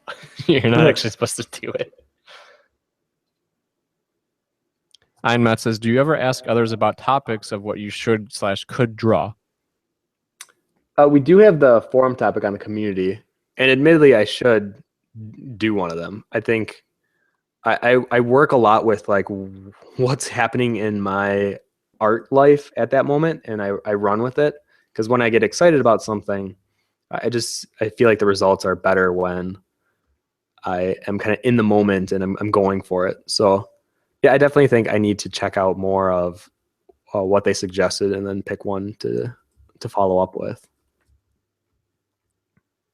You're not actually supposed to do it. Einmat says, "Do you ever ask others about topics of what you should/could draw?" We do have the forum topic on the community. And admittedly, I should do one of them. I think I work a lot with like what's happening in my art life at that moment, and I run with it. Because when I get excited about something, I feel like the results are better when I am kind of in the moment and I'm going for it. So yeah, I definitely think I need to check out more of what they suggested and then pick one to follow up with.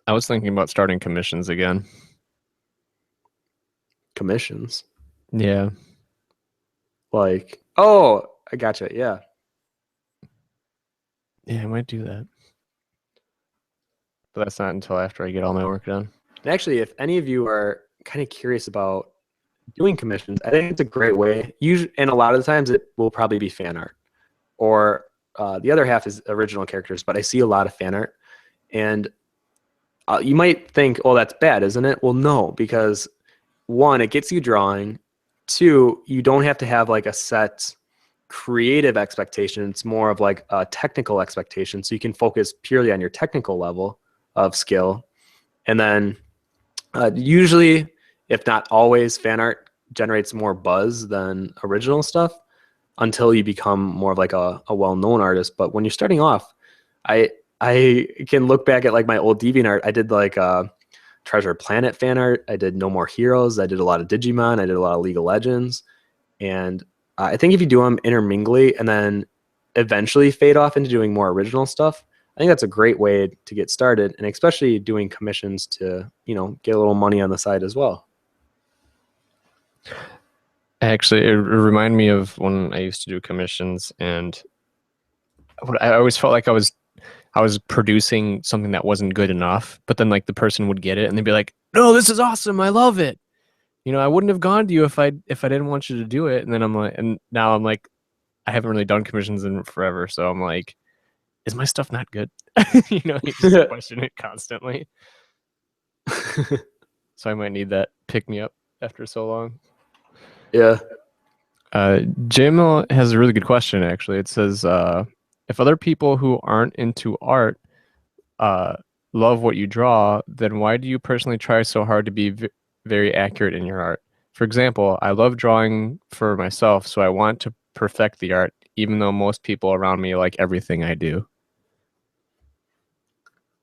I was thinking about starting commissions again. Commissions. Yeah. Like, oh, I gotcha. Yeah. Yeah, I might do that. But that's not until after I get all my work done. And actually, if any of you are kind of curious about doing commissions, I think it's a great way. Usually, and a lot of the times it will probably be fan art, or the other half is original characters. But I see a lot of fan art, and you might think, "Oh, that's bad, isn't it?" Well, no, because one, it gets you drawing. Two, you don't have to have like a set creative expectation. It's more of like a technical expectation, so you can focus purely on your technical level of skill. And then usually, if not always, fan art generates more buzz than original stuff until you become more of like a well-known artist. But when you're starting off, I can look back at like my old DeviantArt. I did like Treasure Planet fan art. I did No More Heroes. I did a lot of Digimon. I did a lot of League of Legends. And I think if you do them intermingly and then eventually fade off into doing more original stuff, I think that's a great way to get started, and especially doing commissions to, get a little money on the side as well. Actually, it reminded me of when I used to do commissions, and I always felt like I was producing something that wasn't good enough, but then like the person would get it and they'd be like, "No, this is awesome. I love it. I wouldn't have gone to you if I didn't want you to do it." And then now I'm like, I haven't really done commissions in forever, so I'm like, is my stuff not good? You just question it constantly. So I might need that pick me up after so long. Yeah. Jim has a really good question, actually. It says, if other people who aren't into art love what you draw, then why do you personally try so hard to be very accurate in your art? For example, I love drawing for myself, so I want to perfect the art, even though most people around me like everything I do.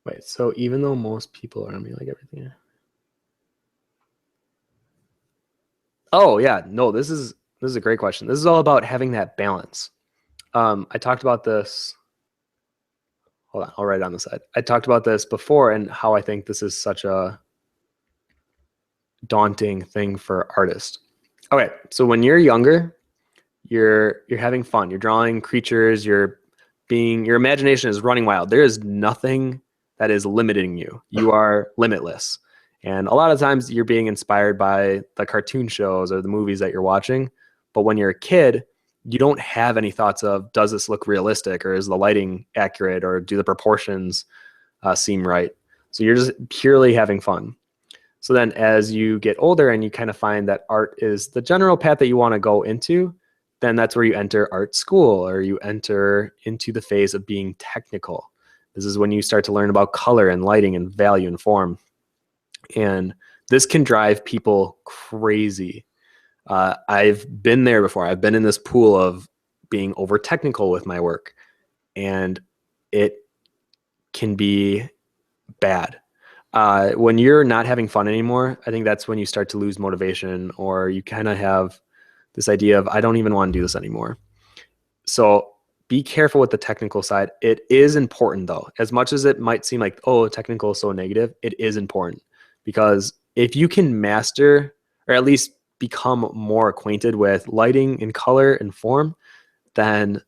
Wait, so even though most people around me like everything. Oh yeah, no, this is a great question. This is all about having that balance. I talked about this. Hold on, I'll write it on the side. I talked about this before and how I think this is such a daunting thing for artists. Okay, so when you're younger, you're having fun. You're drawing creatures. Your imagination is running wild. There is nothing that is limiting you. You are limitless. And a lot of times you're being inspired by the cartoon shows or the movies that you're watching. But when you're a kid, you don't have any thoughts of, does this look realistic, or is the lighting accurate, or do the proportions seem right? So you're just purely having fun. So then as you get older and you kind of find that art is the general path that you want to go into, then that's where you enter art school, or you enter into the phase of being technical. This is when you start to learn about color and lighting and value and form. And this can drive people crazy. I've been there before. I've been in this pool of being over technical with my work, and it can be bad. When you're not having fun anymore, I think that's when you start to lose motivation, or you kind of have this idea of, I don't even want to do this anymore. So be careful with the technical side. It is important though. As much as it might seem like, oh, technical is so negative, it is important, because if you can master, or at least become more acquainted with lighting and color and form, then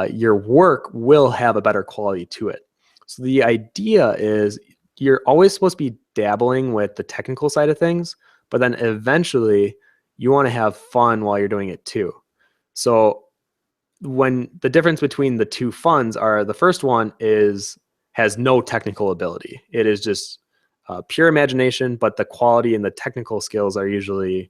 your work will have a better quality to it. So the idea is, you're always supposed to be dabbling with the technical side of things, but then eventually you want to have fun while you're doing it too. So when the difference between the two funds are, the first one has no technical ability. It is just pure imagination, but the quality and the technical skills are usually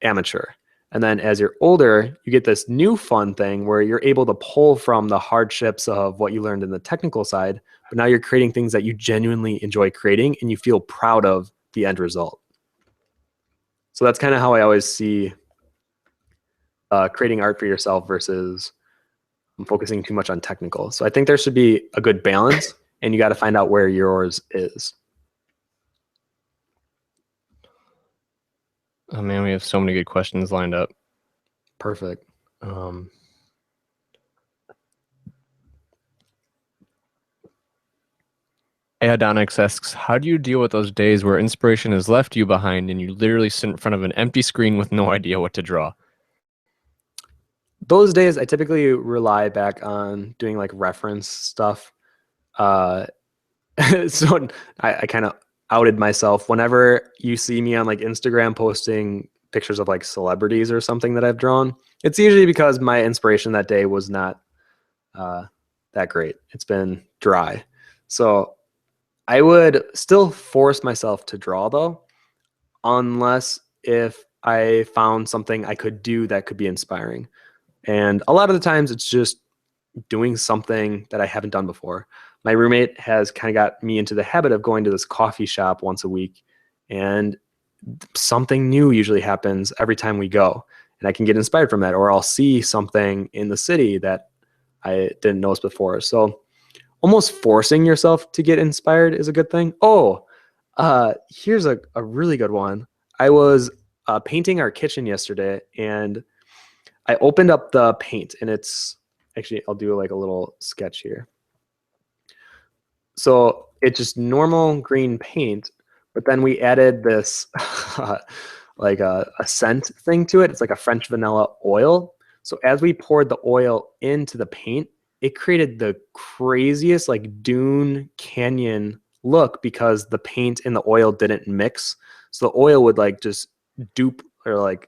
amateur. And then as you're older, you get this new fun thing where you're able to pull from the hardships of what you learned in the technical side, but now you're creating things that you genuinely enjoy creating and you feel proud of the end result. So that's kind of how I always see creating art for yourself versus focusing too much on technical. So I think there should be a good balance, and you got to find out where yours is. Oh man, we have so many good questions lined up. Perfect. Aeodonix asks, how do you deal with those days where inspiration has left you behind and you literally sit in front of an empty screen with no idea what to draw? Those days, I typically rely back on doing like reference stuff. So I kind of outed myself. Whenever you see me on like Instagram posting pictures of like celebrities or something that I've drawn, it's usually because my inspiration that day was not that great. It's been dry. So I would still force myself to draw though, unless if I found something I could do that could be inspiring. And a lot of the times it's just doing something that I haven't done before. My roommate has kind of got me into the habit of going to this coffee shop once a week, and something new usually happens every time we go, and I can get inspired from that, or I'll see something in the city that I didn't notice before. So almost forcing yourself to get inspired is a good thing. Oh, here's a really good one. I was painting our kitchen yesterday, and I opened up the paint, and it's actually, I'll do like a little sketch here. So it's just normal green paint, but then we added this like a scent thing to it. It's like a French vanilla oil. So as we poured the oil into the paint, it created the craziest like dune canyon look because the paint and the oil didn't mix. So the oil would like just dupe or like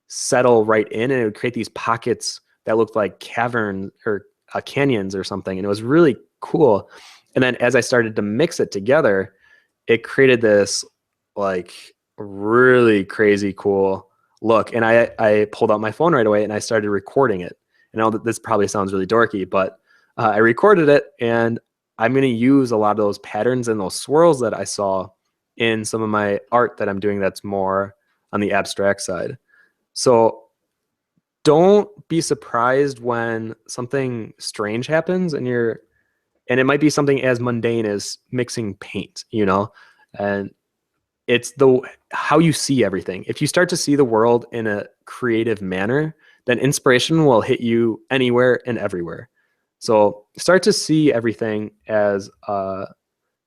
settle right in, and it would create these pockets that looked like caverns or canyons or something. And it was really cool. And then as I started to mix it together, it created this like really crazy cool look. And I pulled out my phone right away and I started recording it. And I know that this probably sounds really dorky, but I recorded it, and I'm going to use a lot of those patterns and those swirls that I saw in some of my art that I'm doing that's more on the abstract side. So don't be surprised when something strange happens and it might be something as mundane as mixing paint, and it's how you see everything. If you start to see the world in a creative manner, then inspiration will hit you anywhere and everywhere. So start to see everything as a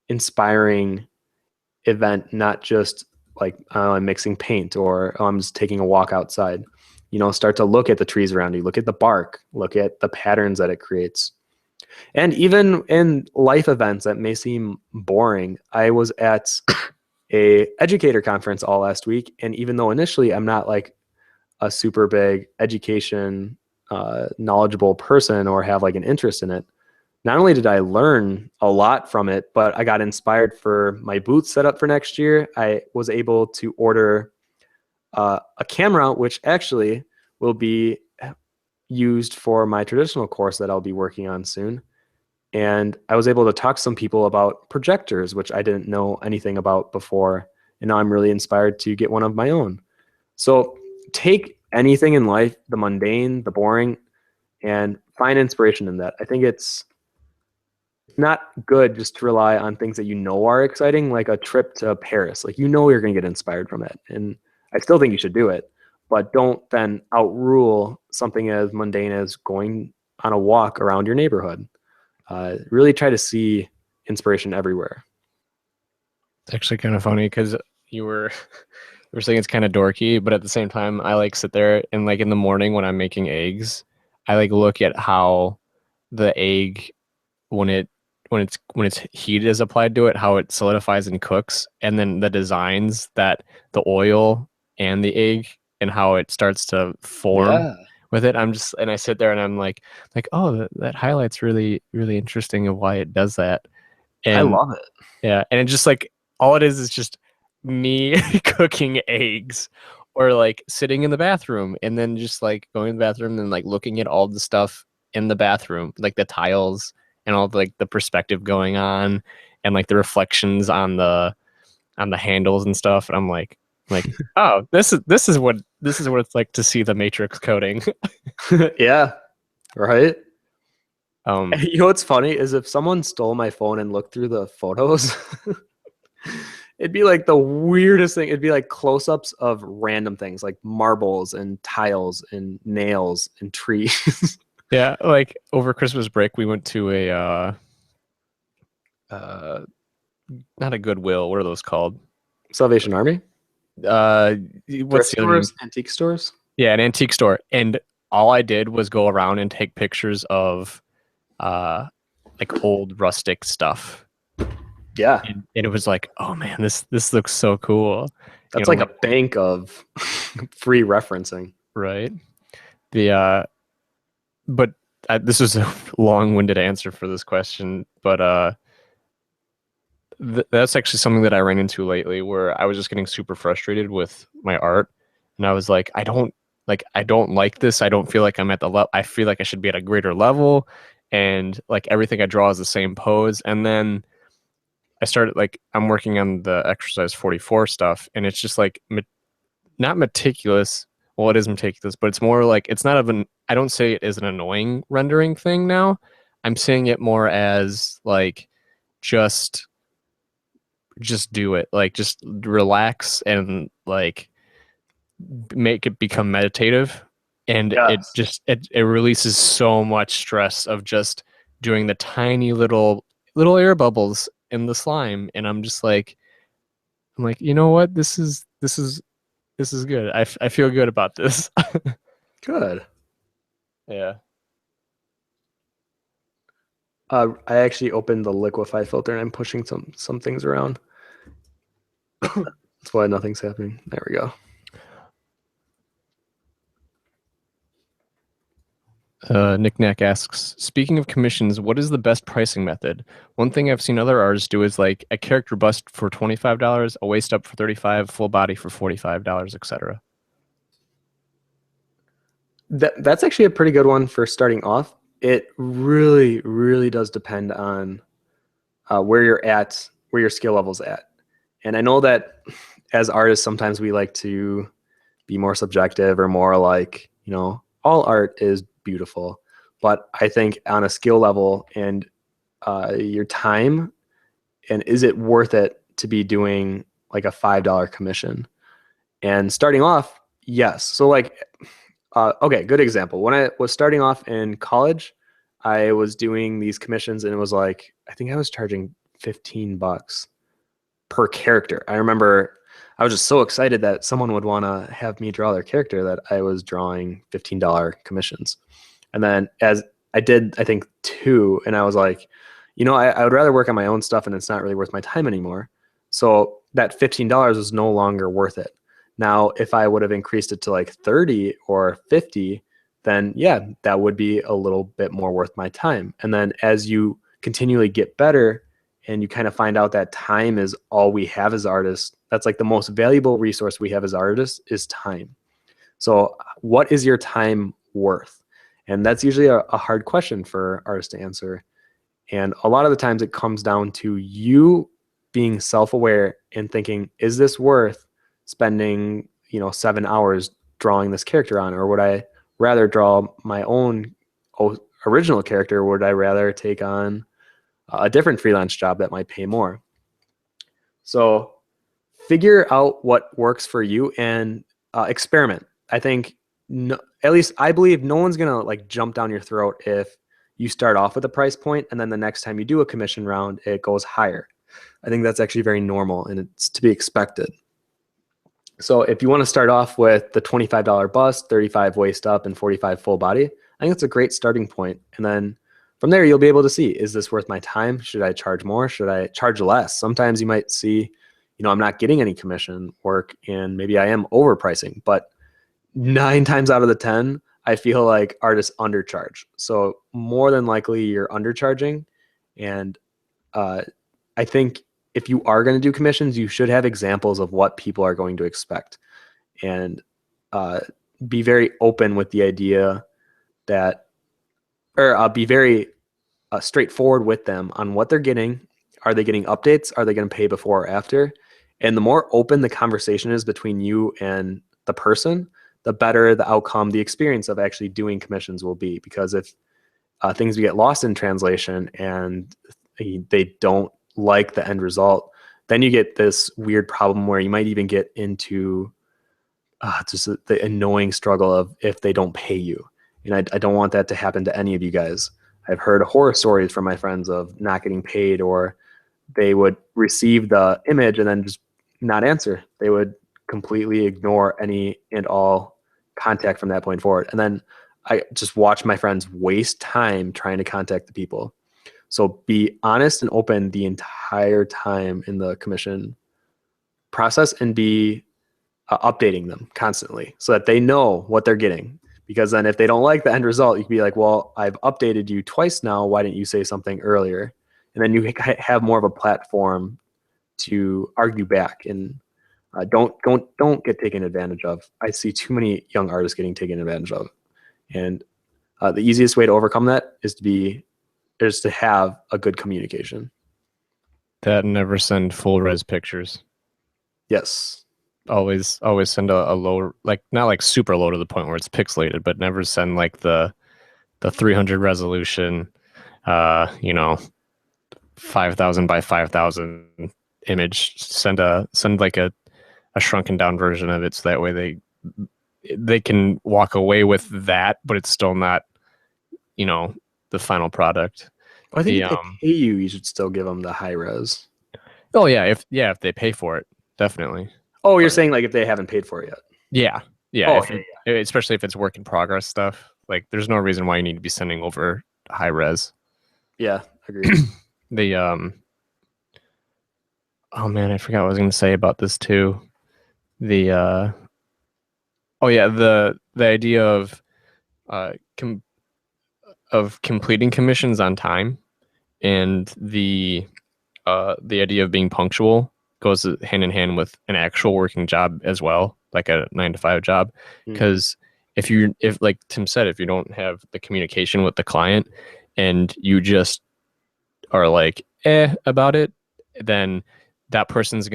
inspiring event, not just like, oh, I'm mixing paint, or oh, I'm just taking a walk outside. Start to look at the trees around you, look at the bark, look at the patterns that it creates. And even in life events that may seem boring, I was at a educator conference all last week. And even though initially I'm not like a super big education knowledgeable person or have like an interest in it, not only did I learn a lot from it, but I got inspired for my booth setup for next year. I was able to order a camera, which actually will be used for my traditional course that I'll be working on soon. And I was able to talk to some people about projectors, which I didn't know anything about before. And now I'm really inspired to get one of my own. So take anything in life, the mundane, the boring, and find inspiration in that. I think it's not good just to rely on things that are exciting, like a trip to Paris. Like, you're going to get inspired from it. And I still think you should do it, but don't then outrule something as mundane as going on a walk around your neighborhood. Really try to see inspiration everywhere. It's actually kind of funny because you were saying it's kind of dorky, but at the same time, I like sit there and like in the morning when I'm making eggs, I like look at how the egg when its heat is applied to it, how it solidifies and cooks, and then the designs that the oil and the egg and how it starts to form with it. And I sit there and I'm like, oh, that highlights really, really interesting of why it does that. And I love it. Yeah, and it's just like all it is just me cooking eggs or like sitting in the bathroom and then just like going to the bathroom and like looking at all the stuff in the bathroom, like the tiles and all like the perspective going on and like the reflections on the handles and stuff. And I'm like, oh, this is what it's like to see the matrix coding. Yeah, right. You know what's funny is if someone stole my phone and looked through the photos, it'd be like the weirdest thing. It'd be like close-ups of random things like marbles and tiles and nails and trees. Yeah, like over Christmas break, we went to a not a Goodwill. What are those called? Salvation Army? Uh, Thrift what's the other name? stores, antique stores. Yeah, an antique store. And all I did was go around and take pictures of like old rustic stuff. Yeah, And it was like, oh man, this looks so cool. that's like a bank of free referencing. right. The but this was a long-winded answer for this question, but that's actually something that I ran into lately where I was just getting super frustrated with my art, and I was like, I don't like this. I don't feel like I'm at the level. I feel like I should be at a greater level, and like everything I draw is the same pose. And then I started like I'm working on the exercise 44 stuff, and it's just like not meticulous. Well, it is meticulous, but it's more like it's not even. I don't say it is an annoying rendering thing now. I'm saying it more as like just do it, like just relax and like make it become meditative, and Yes. it releases so much stress of just doing the tiny little air bubbles in the slime. And I'm like, you know what, this is good. I feel good about this. Good. Yeah. I actually opened the liquify filter and I'm pushing some things around. That's why nothing's happening. There we go. Nick Knack asks, speaking of commissions, what is the best pricing method? One thing I've seen other artists do is like a character bust for $25, a waist up for $35, full body for $45, etc. That's actually a pretty good one for starting off. It really, really does depend on where you're at, where your skill level's at. And I know that as artists, sometimes we like to be more subjective or more like, all art is beautiful. But I think on a skill level and your time, and is it worth it to be doing like a $5 commission? And starting off, yes. So like, okay, good example. When I was starting off in college, I was doing these commissions and it was like, I think I was charging $15 per character. I remember I was just so excited that someone would want to have me draw their character that I was drawing $15 commissions. And then as I did, I think 2, and I was like, I would rather work on my own stuff and it's not really worth my time anymore. So that $15 was no longer worth it. Now, if I would have increased it to like 30 or 50, then yeah, that would be a little bit more worth my time. And then as you continually get better and you kind of find out that time is all we have as artists, that's like the most valuable resource we have as artists is time. So what is your time worth? And that's usually a hard question for artists to answer. And a lot of the times it comes down to you being self-aware and thinking, is this worth spending, 7 hours drawing this character on? Or would I rather draw my own original character? Or would I rather take on a different freelance job that might pay more? So figure out what works for you and experiment. I think, at least I believe no one's going to like jump down your throat if you start off with a price point and then the next time you do a commission round, it goes higher. I think that's actually very normal and it's to be expected. So if you want to start off with the $25 bust, 35 waist up, and 45 full body, I think that's a great starting point. And then from there, you'll be able to see, is this worth my time? Should I charge more? Should I charge less? Sometimes you might see, I'm not getting any commission work and maybe I am overpricing, but 9 times out of the 10, I feel like artists undercharge. So more than likely you're undercharging. And I think if you are going to do commissions, you should have examples of what people are going to expect and be very open with the idea that, or be very straightforward with them on what they're getting. Are they getting updates? Are they going to pay before or after? And the more open the conversation is between you and the person, the better the outcome, the experience of actually doing commissions will be. Because if things get lost in translation and they don't like the end result, then you get this weird problem where you might even get into just the annoying struggle of if they don't pay you. And I don't want that to happen to any of you guys. I've heard horror stories from my friends of not getting paid, or they would receive the image and then just not answer. They would completely ignore any and all contact from that point forward. And then I just watch my friends waste time trying to contact the people. So be honest and open the entire time in the commission process, and be updating them constantly so that they know what they're getting. Because then if they don't like the end result, you can be like, well, I've updated you twice now. Why didn't you say something earlier? And then you have more of a platform to argue back, and don't get taken advantage of. I see too many young artists getting taken advantage of. And the easiest way to overcome that is to have a good communication. That never send full res pictures. Yes. Always send a low, like not like super low to the point where it's pixelated, but never send like the 300 resolution, 5,000 by 5,000 image. Send like a shrunken down version of it, so that way they can walk away with that, but it's still not, the final product. Well, I think if they pay you, you should still give them the high res. Oh yeah, if they pay for it, definitely. Oh, you're saying like if they haven't paid for it yet? Yeah. Oh, Especially if it's work in progress stuff. Like, there's no reason why you need to be sending over high res. Yeah, agreed. Oh man, I forgot what I was going to say about this too. The idea of completing commissions on time, and the idea of being punctual goes hand in hand with an actual working job as well, like a 9-to-5 job. Because if like Tim said, if you don't have the communication with the client and you just are like about it, then that person's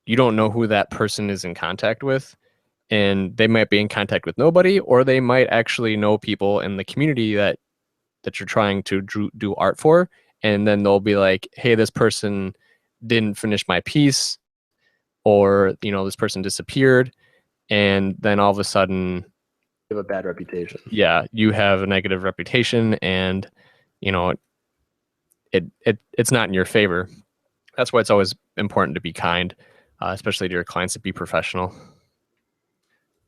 you don't know who that person is in contact with, and they might be in contact with nobody, or they might actually know people in the community that you're trying to do art for, and then they'll be like, hey, this person didn't finish my piece, or this person disappeared, and then all of a sudden you have a bad reputation. Yeah, you have a negative reputation, and it's not in your favor. That's why it's always important to be kind, especially to your clients, to be professional.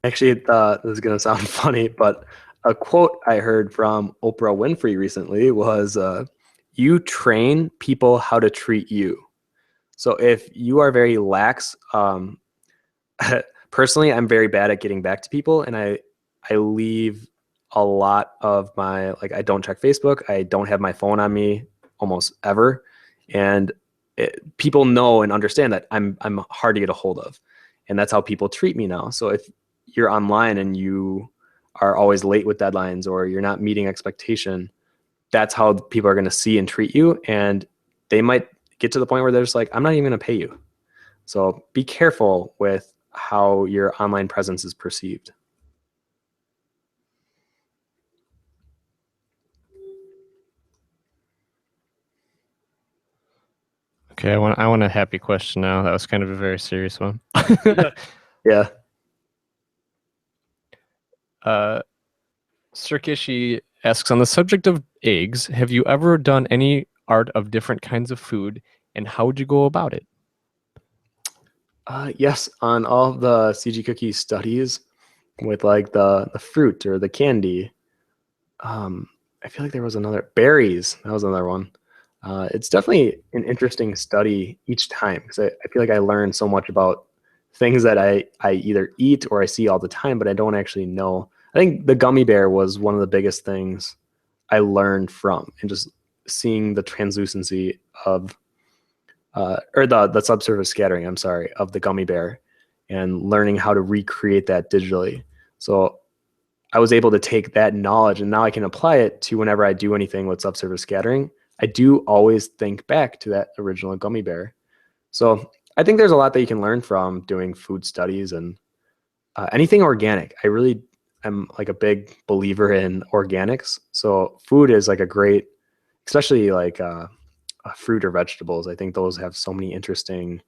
Actually, this is going to sound funny, but a quote I heard from Oprah Winfrey recently was, you train people how to treat you. So if you are very lax, personally, I'm very bad at getting back to people, and I leave a lot of my, like, I don't check Facebook. I don't have my phone on me almost ever. And people know and understand that I'm hard to get a hold of. And that's how people treat me now. So if you're online and you are always late with deadlines, or you're not meeting expectation, that's how people are going to see and treat you. And they might get to the point where they're just like, I'm not even going to pay you. So be careful with how your online presence is perceived. Okay, I want a happy question now. That was kind of a very serious one. Yeah. Sirkishi asks, on the subject of eggs, have you ever done any art of different kinds of food, and how would you go about it? Yes, on all the CG Cookie studies with like the fruit or the candy. I feel like there was another, berries. That was another one. It's definitely an interesting study each time, because I feel like I learn so much about things that I either eat or I see all the time, but I don't actually know. I think the gummy bear was one of the biggest things I learned from, and just seeing the translucency of, or the subsurface scattering, I'm sorry, of the gummy bear, and learning how to recreate that digitally. So I was able to take that knowledge, and now I can apply it to whenever I do anything with subsurface scattering. I do always think back to that original gummy bear. So I think there's a lot that you can learn from doing food studies and anything organic. am like a big believer in organics. So food is like a great, especially like fruit or vegetables. I think those have so many interesting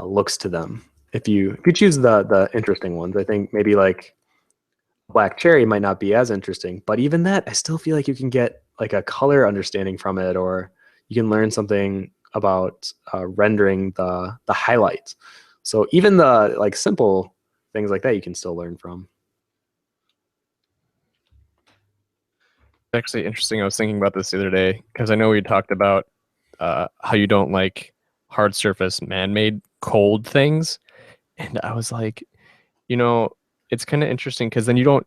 looks to them. If you choose the interesting ones, I think maybe like black cherry might not be as interesting, but even that, I still feel like you can get like a color understanding from it, or you can learn something about rendering the highlights. So even the like simple things like that, you can still learn from. Actually interesting. I was thinking about this the other day because I know we talked about how you don't like hard surface man-made cold things, and I was like, you know, it's kind of interesting because then you don't.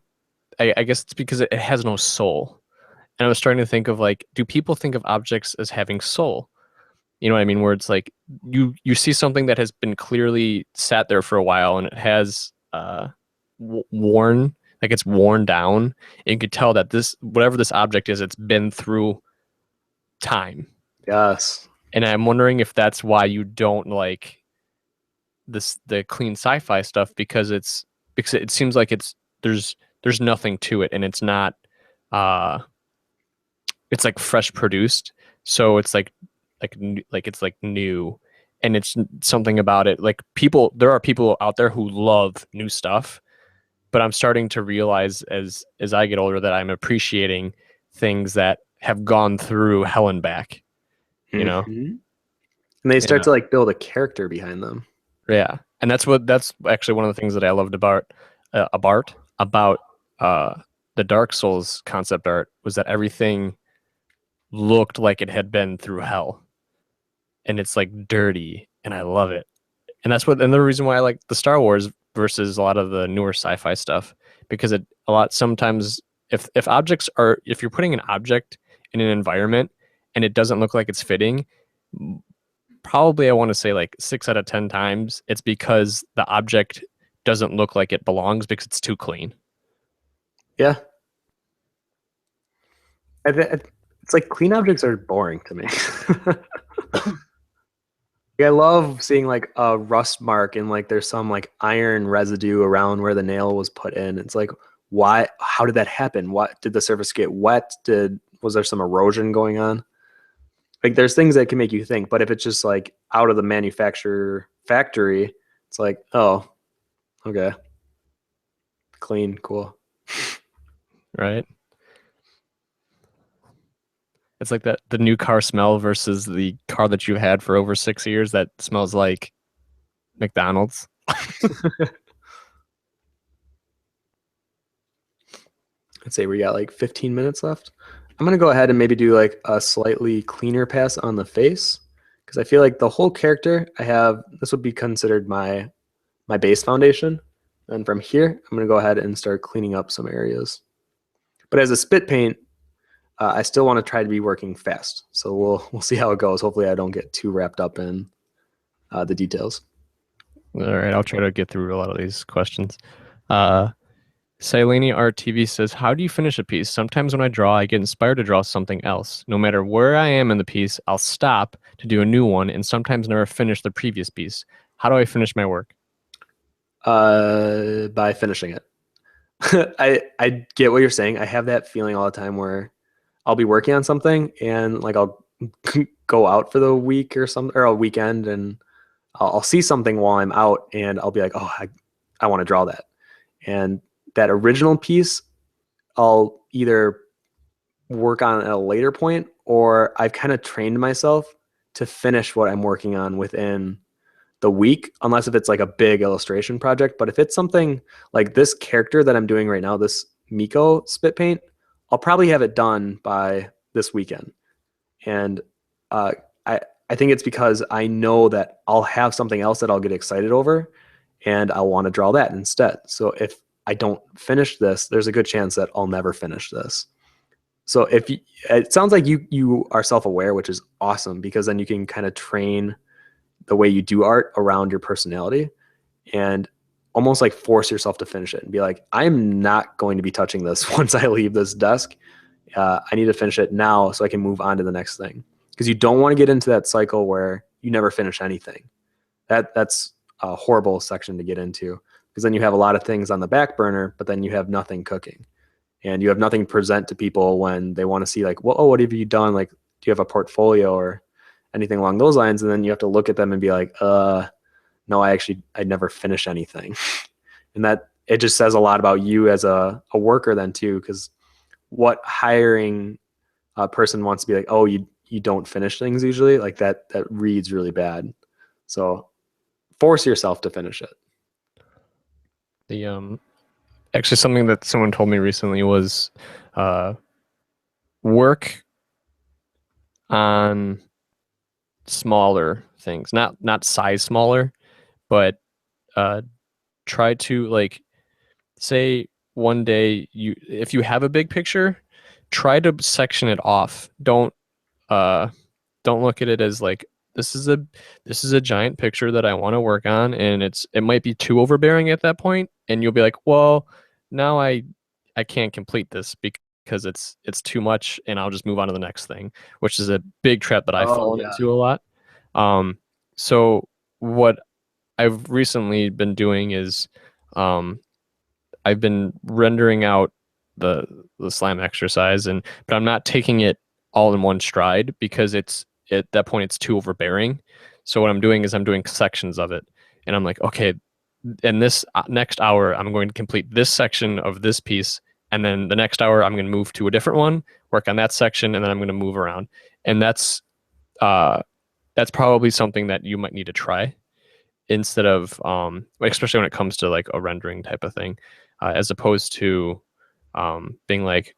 I guess it's because it has no soul. And I was starting to think of like, do people think of objects as having soul? You know what I mean? Where it's like you see something that has been clearly sat there for a while and it has worn, like it's worn down, and you could tell that this whatever this object is, it's been through time. Yes. And I'm wondering if that's why you don't like the clean sci-fi stuff, because it seems like there's nothing to it, and it's not uh it's like fresh produced, so it's like it's like new, and it's something about it. Like there are people out there who love new stuff, but I'm starting to realize as I get older that I'm appreciating things that have gone through hell and back, you know. Mhm. And they start Yeah, to like build a character behind them. yeah, and that's actually one of the things that I loved about uh the Dark Souls concept art, was that everything looked like it had been through hell, and it's like dirty, and I love it. And the reason why I like the Star Wars versus a lot of the newer sci-fi stuff, because sometimes if you're putting an object in an environment and it doesn't look like it's fitting, probably I want to say like 6 out of 10 times it's because the object doesn't look like it belongs because it's too clean. Yeah. It's like clean objects are boring to me. I love seeing like a rust mark and like there's some like iron residue around where the nail was put in. It's like, why? How did that happen? What did the surface get wet? Was there some erosion going on? Like there's things that can make you think, but if it's just like out of the manufacturer factory, it's like, oh, okay, clean, cool. Right? It's like that the new car smell versus the car that you've had for over 6 years that smells like McDonald's. I'd say we got like 15 minutes left. I'm gonna go ahead and maybe do like a slightly cleaner pass on the face because I feel like the whole character I have, this would be considered my base foundation. And from here, I'm gonna go ahead and start cleaning up some areas. But as a spit paint, I still want to try to be working fast. So we'll see how it goes. Hopefully, I don't get too wrapped up in the details. All right, I'll try to get through a lot of these questions. Sileni RTV says, how do you finish a piece? Sometimes when I draw, I get inspired to draw something else. No matter where I am in the piece, I'll stop to do a new one and sometimes never finish the previous piece. How do I finish my work? By finishing it. I get what you're saying. I have that feeling all the time where I'll be working on something and like I'll go out for the week or something or a weekend and I'll see something while I'm out and I'll be like, oh, I want to draw that. And that original piece, I'll either work on at a later point or I've kind of trained myself to finish what I'm working on within the week, unless if it's like a big illustration project. But if it's something like this character that I'm doing right now, this Miko spit paint, I'll probably have it done by this weekend. And uh, I think it's because I know that I'll have something else that I'll get excited over and I'll want to draw that instead. So if I don't finish this, there's a good chance that I'll never finish this. So it sounds like you are self-aware, which is awesome because then you can kind of train the way you do art around your personality and almost like force yourself to finish it and be like, I'm not going to be touching this once I leave this desk. I need to finish it now so I can move on to the next thing. Because you don't want to get into that cycle where you never finish anything. That's a horrible section to get into, because then you have a lot of things on the back burner, but then you have nothing cooking, and you have nothing to present to people when they want to see like, well, oh, what have you done? Like, do you have a portfolio or anything along those lines? And then you have to look at them and be like, no, I never finished anything. And that, it just says a lot about you as a worker then too, because what hiring person wants to be like, oh, you don't finish things usually, like that reads really bad. So force yourself to finish it. The actually something that someone told me recently was work on smaller things, not size smaller, but try to, like, say one day if you have a big picture, try to section it off. Don't look at it as like, this is a giant picture that I want to work on, and it might be too overbearing at that point, and you'll be like, well, now I can't complete this because it's too much, and I'll just move on to the next thing, which is a big trap that I've fallen into a lot. So what I've recently been doing is I've been rendering out the slam exercise, but I'm not taking it all in one stride, because at that point it's too overbearing. So what I'm doing is I'm doing sections of it, and I'm like, okay, in this next hour I'm going to complete this section of this piece, and then the next hour I'm going to move to a different one, work on that section, and then I'm going to move around. And that's probably something that you might need to try, instead of especially when it comes to like a rendering type of thing, as opposed to being like,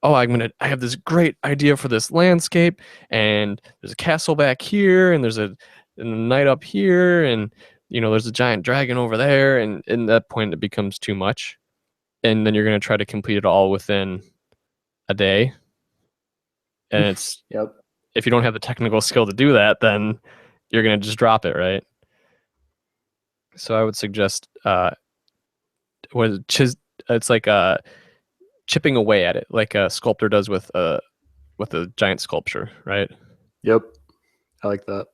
oh, I have this great idea for this landscape, and there's a castle back here, and there's a knight up here, and there's a giant dragon over there, and in that point it becomes too much, and then you're going to try to complete it all within a day, and it's Yep. If you don't have the technical skill to do that, then you're going to just drop it, right? So I would suggest it's like chipping away at it, like a sculptor does with a giant sculpture, right? Yep. I like that.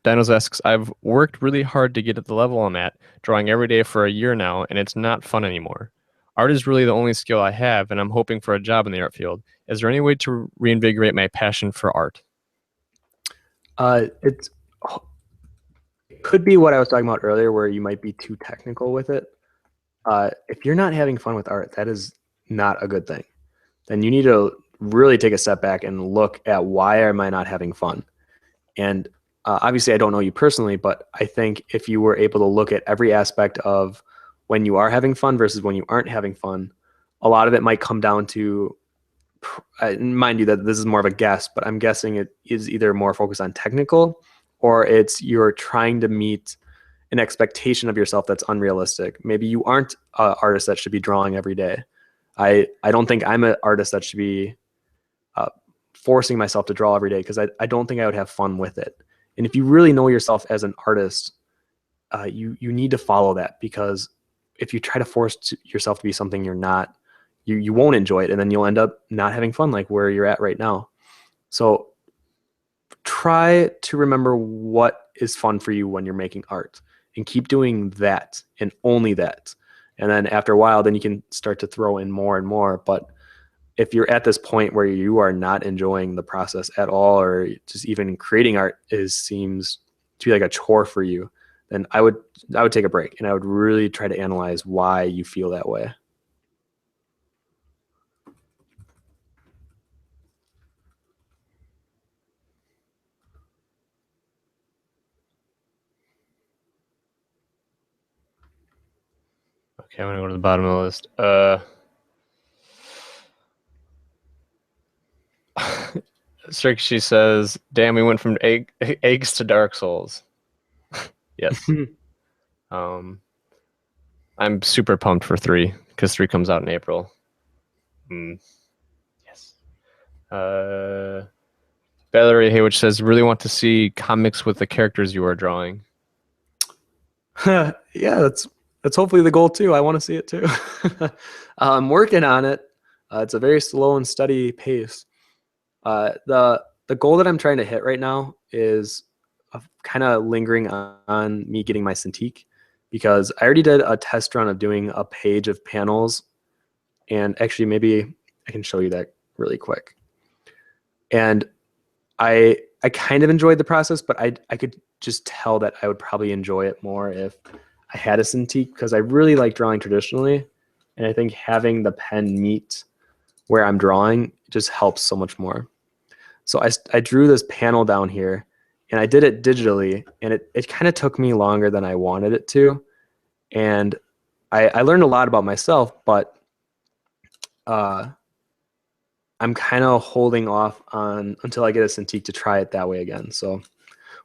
Dinos asks, I've worked really hard to get at the level I'm at, drawing every day for a year now, and it's not fun anymore. Art is really the only skill I have, and I'm hoping for a job in the art field. Is there any way to reinvigorate my passion for art? It could be what I was talking about earlier, where you might be too technical with it. If you're not having fun with art, that is not a good thing. Then you need to really take a step back and look at, why am I not having fun? And obviously I don't know you personally, but I think if you were able to look at every aspect of when you are having fun versus when you aren't having fun, a lot of it might come down to, mind you that this is more of a guess, but I'm guessing it is either more focused on technical, or it's you're trying to meet an expectation of yourself that's unrealistic. Maybe you aren't an artist that should be drawing every day. I don't think I'm an artist that should be forcing myself to draw every day, because I don't think I would have fun with it. And if you really know yourself as an artist, you need to follow that, because if you try to force yourself to be something you're not, you won't enjoy it, and then you'll end up not having fun, like where you're at right now. So try to remember what is fun for you when you're making art, and keep doing that and only that. And then after a while, then you can start to throw in more and more. But if you're at this point where you are not enjoying the process at all, or just even creating art seems to be like a chore for you, then I would take a break, and I would really try to analyze why you feel that way. Okay, I'm gonna go to the bottom of the list. She says, damn, we went from eggs to Dark Souls. Yes. I'm super pumped for 3, because 3 comes out in April. Yes. Valerie Hayward says, really want to see comics with the characters you are drawing. Yeah, that's hopefully the goal too. I want to see it too. I'm working on it. It's a very slow and steady pace. The goal that I'm trying to hit right now is kind of lingering on me getting my Cintiq, because I already did a test run of doing a page of panels, and actually maybe I can show you that really quick. And I kind of enjoyed the process, but I could just tell that I would probably enjoy it more if I had a Cintiq, because I really like drawing traditionally, and I think having the pen meet where I'm drawing just helps so much more. So I drew this panel down here, and I did it digitally, and it kind of took me longer than I wanted it to. And I learned a lot about myself, but I'm kind of holding off on until I get a Cintiq to try it that way again. So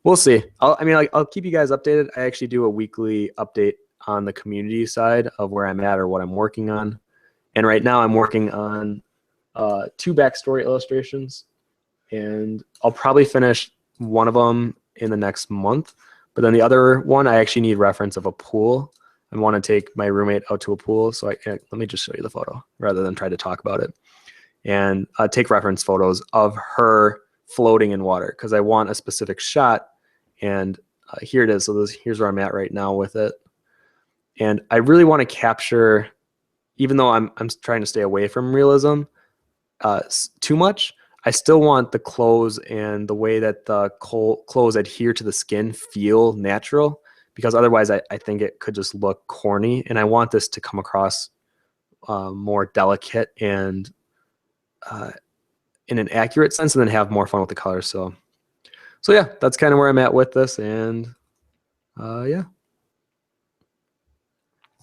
we'll see. I'll keep you guys updated. I actually do a weekly update on the community side of where I'm at or what I'm working on. And right now I'm working on 2 backstory illustrations, and I'll probably finish one of them in the next month. But then the other one, I actually need reference of a pool. I want to take my roommate out to a pool. So let me just show you the photo rather than try to talk about it. And take reference photos of her floating in water, because I want a specific shot. And here it is. So here's where I'm at right now with it. And I really want to capture, even though I'm trying to stay away from realism too much, I still want the clothes and the way that the clothes adhere to the skin feel natural, because otherwise I think it could just look corny. And I want this to come across more delicate and in an accurate sense, and then have more fun with the colors. So yeah, that's kind of where I'm at with this. And yeah.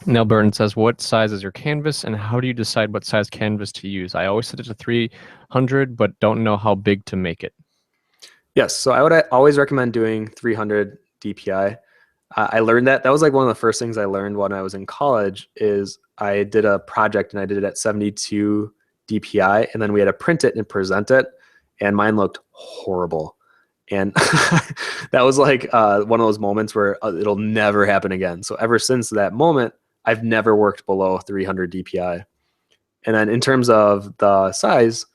Nell Burton says, what size is your canvas, and how do you decide what size canvas to use? I always set it to 300, but don't know how big to make it. Yes, so I would always recommend doing 300 DPI. I learned that was like one of the first things I learned when I was in college. Is I did a project and I did it at 72 DPI, and then we had to print it and present it, and mine looked horrible. And that was like one of those moments where it'll never happen again. So ever since that moment, I've never worked below 300 DPI. And then in terms of the size,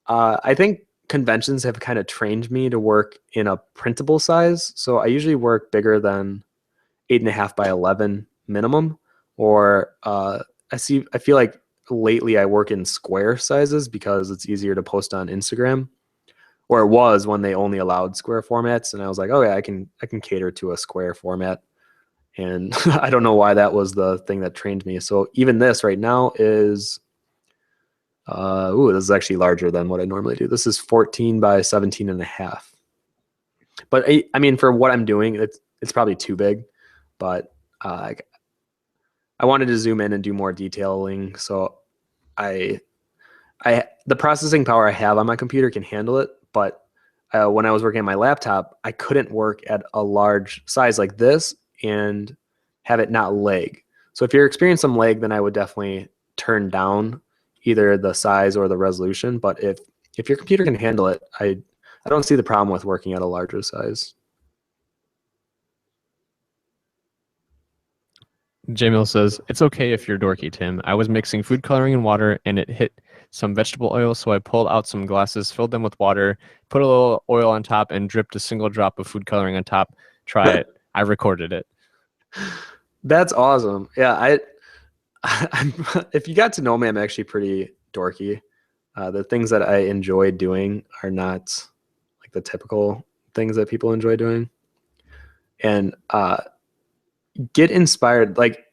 I think conventions have kind of trained me to work in a printable size. So I usually work bigger than 8.5 by 11 minimum, or I feel like lately I work in square sizes because it's easier to post on Instagram, or it was when they only allowed square formats. And I was like, oh yeah, I can cater to a square format. And I don't know why that was the thing that trained me. So even this right now is, this is actually larger than what I normally do. This is 14 by 17.5. But I mean, for what I'm doing, it's probably too big, but I wanted to zoom in and do more detailing. So the processing power I have on my computer can handle it. But when I was working on my laptop, I couldn't work at a large size like this and have it not lag. So if you're experiencing some lag, then I would definitely turn down either the size or the resolution. But if your computer can handle it, I don't see the problem with working at a larger size. Jamil says, it's okay if you're dorky, Tim. I was mixing food coloring and water, and it hit some vegetable oil, so I pulled out some glasses, filled them with water, put a little oil on top, and dripped a single drop of food coloring on top. Try it. I recorded it. That's awesome. Yeah, if you got to know me, I'm actually pretty dorky. The things that I enjoy doing are not like the typical things that people enjoy doing. And get inspired. Like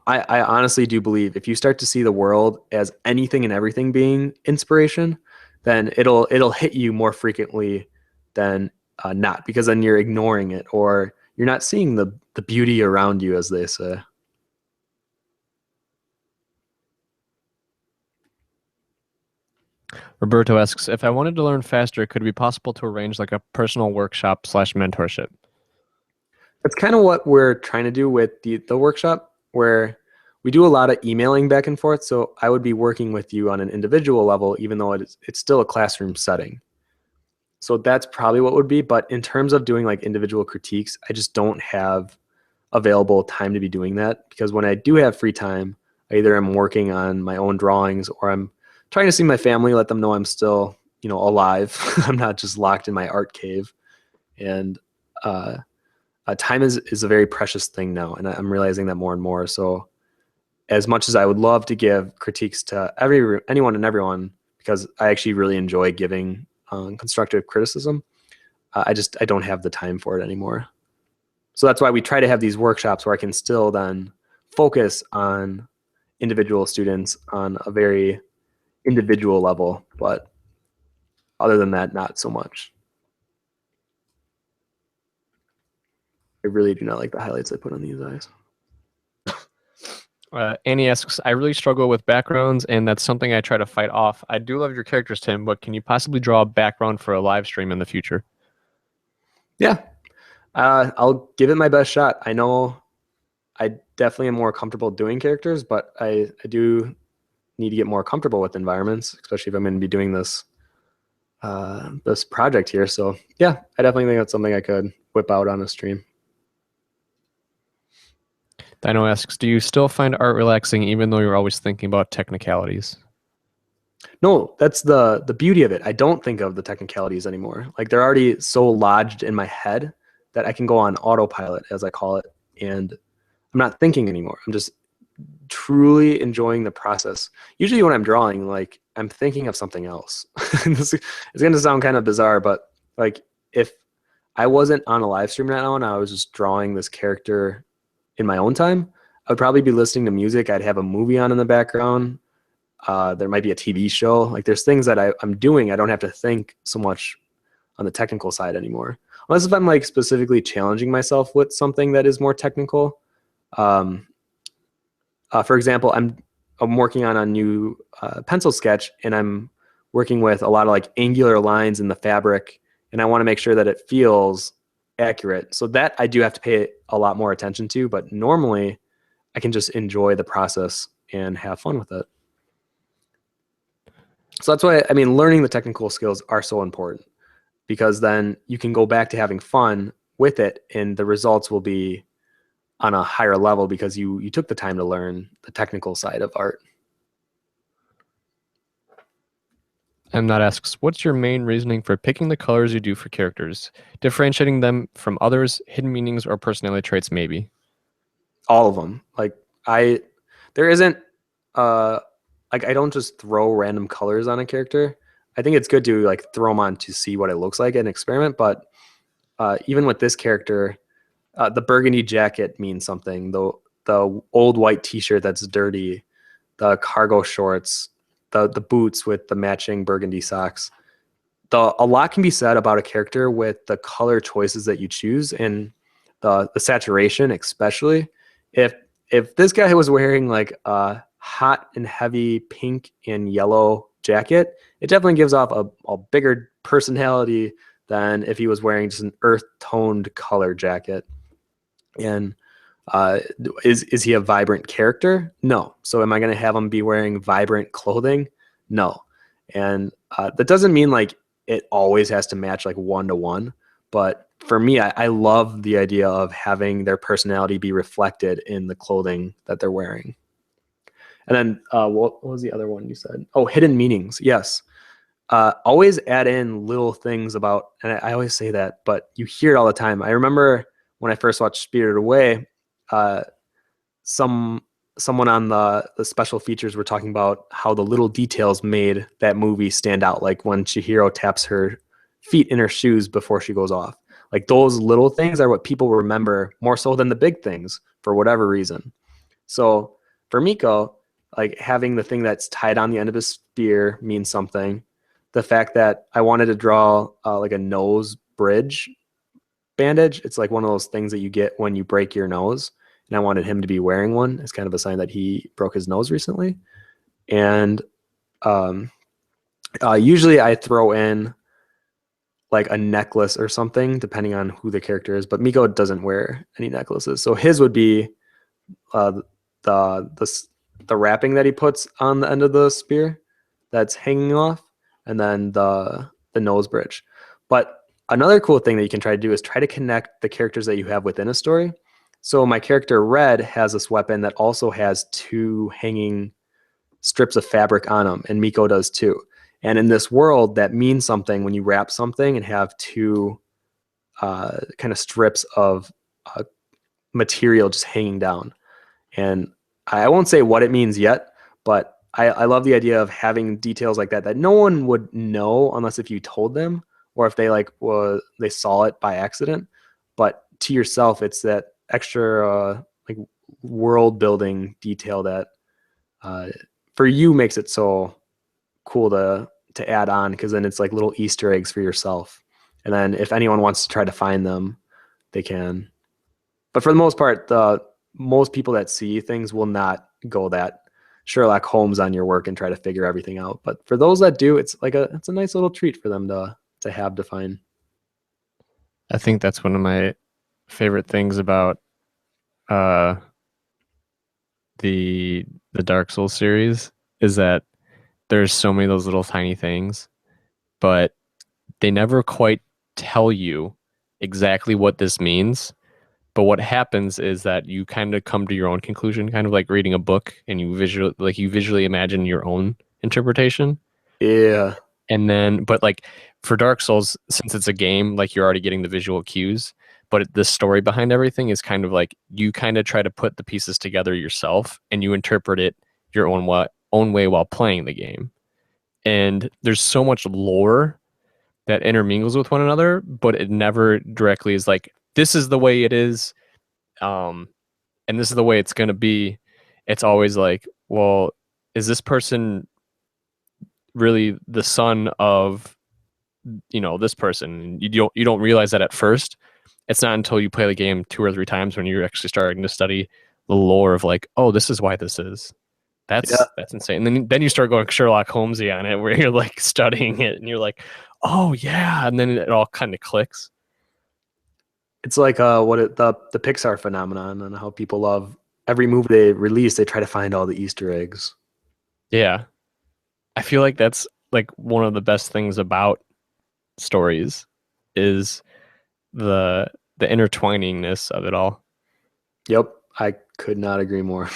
I honestly do believe if you start to see the world as anything and everything being inspiration, then it'll hit you more frequently than not, because then you're ignoring it, or you're not seeing the beauty around you, as they say. Roberto asks, if I wanted to learn faster, could it be possible to arrange like a personal workshop / mentorship? That's kind of what we're trying to do with the workshop, where we do a lot of emailing back and forth. So I would be working with you on an individual level, even though it's still a classroom setting. So that's probably what would be. But in terms of doing like individual critiques, I just don't have available time to be doing that, because when I do have free time, either I'm working on my own drawings or I'm trying to see my family, let them know I'm still alive. I'm not just locked in my art cave. And time is a very precious thing now, and I'm realizing that more and more. So as much as I would love to give critiques to anyone and everyone, because I actually really enjoy giving constructive criticism, I don't have the time for it anymore. So that's why we try to have these workshops where I can still then focus on individual students on a very individual level, but other than that, not so much. I really do not like the highlights I put on these eyes. Annie asks, I really struggle with backgrounds, and that's something I try to fight off. I do love your characters, Tim, but can you possibly draw a background for a live stream in the future? Yeah, I'll give it my best shot. I know I definitely am more comfortable doing characters, but I do need to get more comfortable with environments, especially if I'm going to be doing this this project here. So yeah, I definitely think that's something I could whip out on a stream. Dino asks, do you still find art relaxing even though you're always thinking about technicalities? No, that's the beauty of it. I don't think of the technicalities anymore. Like they're already so lodged in my head that I can go on autopilot, as I call it, and I'm not thinking anymore. I'm just truly enjoying the process. Usually when I'm drawing, like I'm thinking of something else. This is going to sound kind of bizarre, but like if I wasn't on a live stream right now and I was just drawing this character in my own time, I would probably be listening to music. I'd have a movie on in the background. There might be a TV show. Like there's things that I'm doing. I don't have to think so much on the technical side anymore. Unless if I'm like specifically challenging myself with something that is more technical. For example, I'm working on a new pencil sketch, and I'm working with a lot of like angular lines in the fabric, and I want to make sure that it feels accurate. So that I do have to pay a lot more attention to, but normally I can just enjoy the process and have fun with it. So that's why, I mean, learning the technical skills are so important, because then you can go back to having fun with it, and the results will be on a higher level because you took the time to learn the technical side of art. Not asks, what's your main reasoning for picking the colors you do for characters? Differentiating them from others, hidden meanings, or personality traits, maybe? All of them. Like there isn't like I don't just throw random colors on a character. I think it's good to like throw them on to see what it looks like and experiment. But even with this character, the burgundy jacket means something. The old white T-shirt that's dirty, the cargo shorts, the boots with the matching burgundy socks. A lot can be said about a character with the color choices that you choose, and the saturation, especially. If this guy was wearing like a hot and heavy pink and yellow jacket, it definitely gives off a bigger personality than if he was wearing just an earth toned color jacket. And is he a vibrant character? No. So am I going to have him be wearing vibrant clothing? No. And that doesn't mean like it always has to match like 1-to-1. But for me, I love the idea of having their personality be reflected in the clothing that they're wearing. And then what was the other one you said? Oh, hidden meanings. Yes. Always add in little things about, and I always say that, but you hear it all the time. I remember when I first watched Spirited Away, someone on the special features were talking about how the little details made that movie stand out. Like when Chihiro taps her feet in her shoes before she goes off. Like those little things are what people remember more so than the big things for whatever reason. So for Miko, like having the thing that's tied on the end of his spear means something. The fact that I wanted to draw like a nose bridge bandage. It's like one of those things that you get when you break your nose. And I wanted him to be wearing one. It's kind of a sign that he broke his nose recently. And usually I throw in like a necklace or something, depending on who the character is. But Miko doesn't wear any necklaces. So his would be the wrapping that he puts on the end of the spear that's hanging off, and then the nose bridge. But another cool thing that you can try to do is try to connect the characters that you have within a story. So my character Red has this weapon that also has 2 hanging strips of fabric on them, and Miko does too. And in this world, that means something when you wrap something and have two kind of strips of material just hanging down. And I won't say what it means yet, but I love the idea of having details like that no one would know unless if you told them, or if they they saw it by accident. But to yourself, it's that extra like world building detail that for you makes it so cool to add on, because then it's like little Easter eggs for yourself. And then if anyone wants to try to find them, they can. But for the most part, most people that see things will not go that Sherlock Holmes on your work and try to figure everything out. But for those that do, it's a nice little treat for them to have to find. I think that's one of my favorite things about the Dark Souls series, is that there's so many of those little tiny things, but they never quite tell you exactly what this means. But what happens is that you kind of come to your own conclusion, kind of like reading a book, and you visually imagine your own interpretation. Yeah. And then, but like for Dark Souls, since it's a game, like you're already getting the visual cues, but the story behind everything is kind of like you kind of try to put the pieces together yourself, and you interpret it your own way while playing the game. And there's so much lore that intermingles with one another, but it never directly is like, this is the way it is, and this is the way it's going to be. It's always like, well, is this person really the son of, this person? You don't realize that at first. It's not until you play the game 2 or 3 times when you're actually starting to study the lore of like, oh, this is why this is. That's insane. And then you start going Sherlock Holmesy on it, where you're like studying it and you're like, oh yeah, and then it all kind of clicks. It's like the Pixar phenomenon, and how people love every movie they release, they try to find all the Easter eggs. Yeah. I feel like that's like one of the best things about stories, is the intertwiningness of it all. Yep, I could not agree more.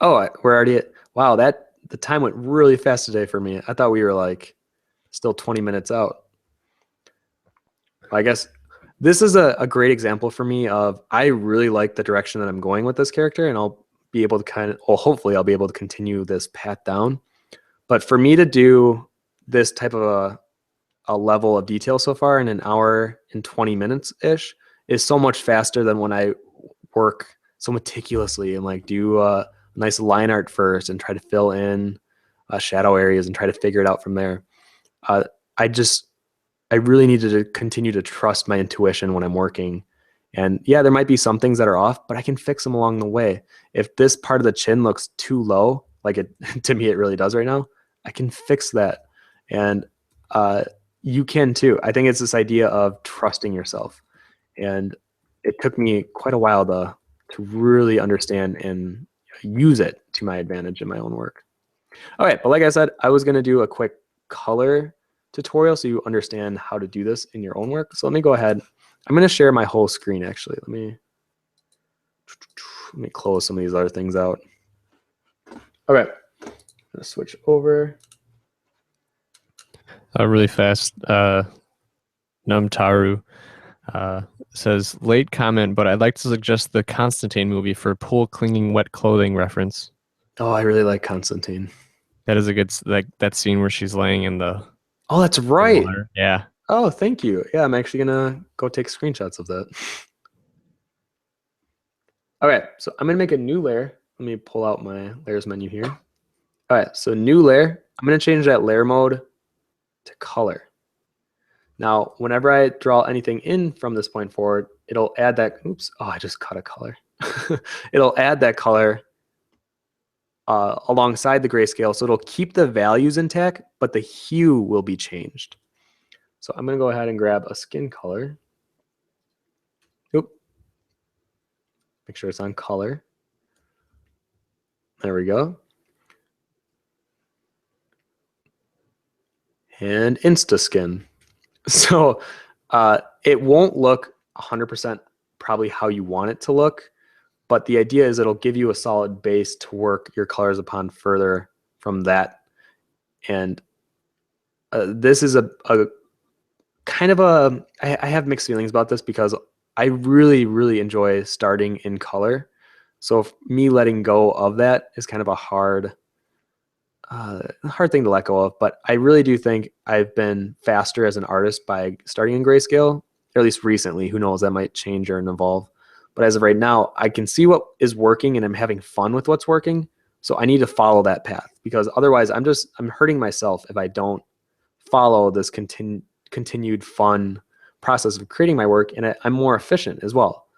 Oh, we're already at, wow, the time went really fast today for me. I thought we were like still 20 minutes out. I guess this is a great example for me of, I really like the direction that I'm going with this character, and I'll be able to hopefully I'll be able to continue this path down. But for me to do this type of a level of detail so far in an hour and 20 minutes ish is so much faster than when I work so meticulously and like do a nice line art first and try to fill in shadow areas and try to figure it out from there. I really needed to continue to trust my intuition when I'm working. And yeah, there might be some things that are off, but I can fix them along the way. If this part of the chin looks too low, like it to me it really does right now, I can fix that. And you can too. I think it's this idea of trusting yourself. And it took me quite a while to really understand and use it to my advantage in my own work. All right, but like I said, I was going to do a quick color tutorial so you understand how to do this in your own work. So let me go ahead. I'm going to share my whole screen actually. Let me close some of these other things out. Okay, I'm going to switch over. Really fast. Numtaru says, late comment, but I'd like to suggest the Constantine movie for pool clinging wet clothing reference. Oh, I really like Constantine. That is a good, like that scene where she's laying in the. Oh, that's right. Water. Yeah. Oh, thank you. Yeah, I'm actually gonna go take screenshots of that. Okay, so I'm gonna make a new layer. Let me pull out my layers menu here. All right, so new layer. I'm gonna change that layer mode to color. Now, whenever I draw anything in from this point forward, it'll add that, oops, oh, I just cut a color. It'll add that color alongside the grayscale, so it'll keep the values intact, but the hue will be changed. So I'm going to go ahead and grab a skin color. Oop. Make sure it's on color. There we go. And Insta Skin. So it won't look 100% probably how you want it to look, but the idea is it'll give you a solid base to work your colors upon further from that. And this is a kind of I have mixed feelings about this because I really enjoy starting in color. So me letting go of that is kind of a hard thing to let go of. But I really do think I've been faster as an artist by starting in grayscale, or at least recently. Who knows, that might change or evolve. But as of right now, I can see what is working and I'm having fun with what's working. So I need to follow that path, because otherwise I'm hurting myself if I don't follow this continued fun process of creating my work, and I'm more efficient as well.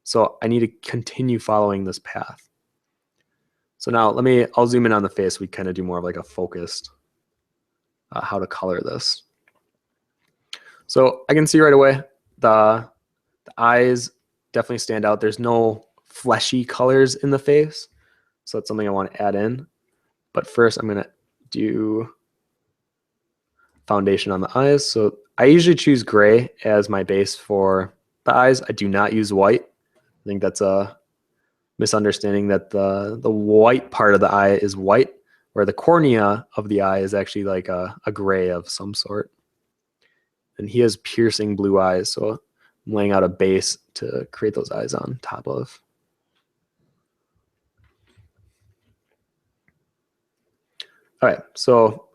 So I need to continue following this path. So now I'll zoom in on the face. We kind of do more of like a focused how to color this. So I can see right away the eyes definitely stand out. There's no fleshy colors in the face. So that's something I want to add in. But first I'm going to do foundation on the eyes. So I usually choose gray as my base for the eyes. I do not use white. I think that's a misunderstanding that the white part of the eye is white, where the cornea of the eye is actually like a gray of some sort. And he has piercing blue eyes, so I'm laying out a base to create those eyes on top of. All right, so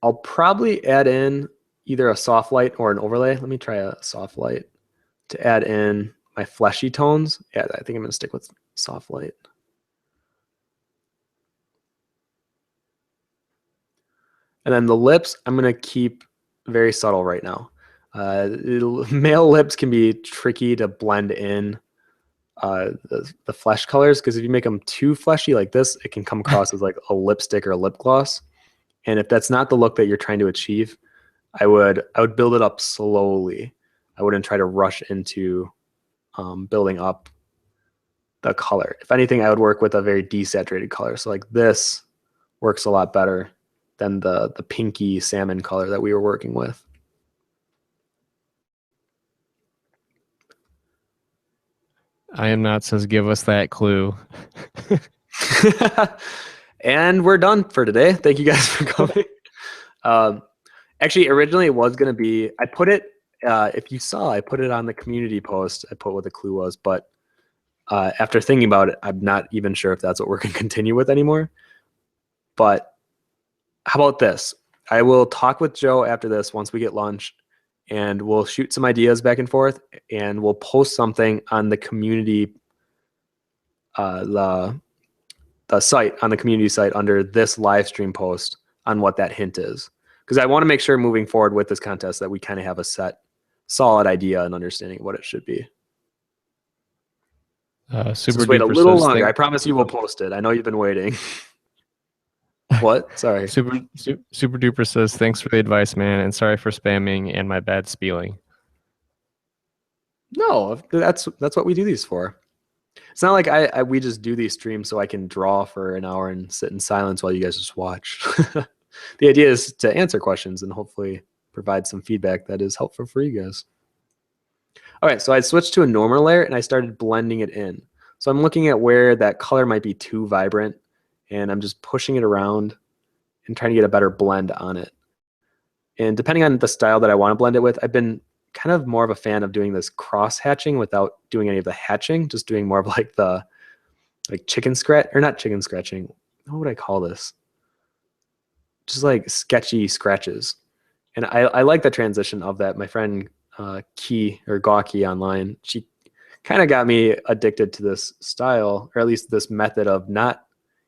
I'll probably add in either a soft light or an overlay. Let me try a soft light to add in my fleshy tones. Yeah, I think I'm gonna stick with soft light. And then the lips, I'm gonna keep very subtle right now. Male lips can be tricky to blend in the flesh colors, because if you make them too fleshy like this, it can come across as like a lipstick or a lip gloss. And if that's not the look that you're trying to achieve, I would build it up slowly. I wouldn't try to rush into building up the color. If anything, I would work with a very desaturated color. So like this works a lot better than the pinky salmon color that we were working with. I am not says give us that clue. And we're done for today. Thank you guys for coming. Actually, originally it was going to be, I put it, if you saw, I put it on the community post. I put what the clue was, but after thinking about it, I'm not even sure if that's what we're going to continue with anymore. But how about this? I will talk with Joe after this once we get lunch, and we'll shoot some ideas back and forth, and we'll post something on the community, the site, on the community site under this live stream post on what that hint is. Because I want to make sure moving forward with this contest that we kind of have a solid idea and understanding of what it should be. Super Just wait a Duper little says, longer. I promise you we'll post it. I know you've been waiting. What? Sorry. Super Duper says, thanks for the advice, man, and sorry for spamming and my bad spelling. No, that's what we do these for. It's not like we just do these streams so I can draw for an hour and sit in silence while you guys just watch. The idea is to answer questions and hopefully provide some feedback that is helpful for you guys. All right, so I switched to a normal layer and I started blending it in. So I'm looking at where that color might be too vibrant, and I'm just pushing it around and trying to get a better blend on it. And depending on the style that I want to blend it with, I've been kind of more of a fan of doing this cross hatching without doing any of the hatching, just doing more of like the chicken scratch, or not chicken scratching. What would I call this? Just like sketchy scratches. And I like the transition of that. My friend Key, or Gawky online, she kind of got me addicted to this style, or at least this method of not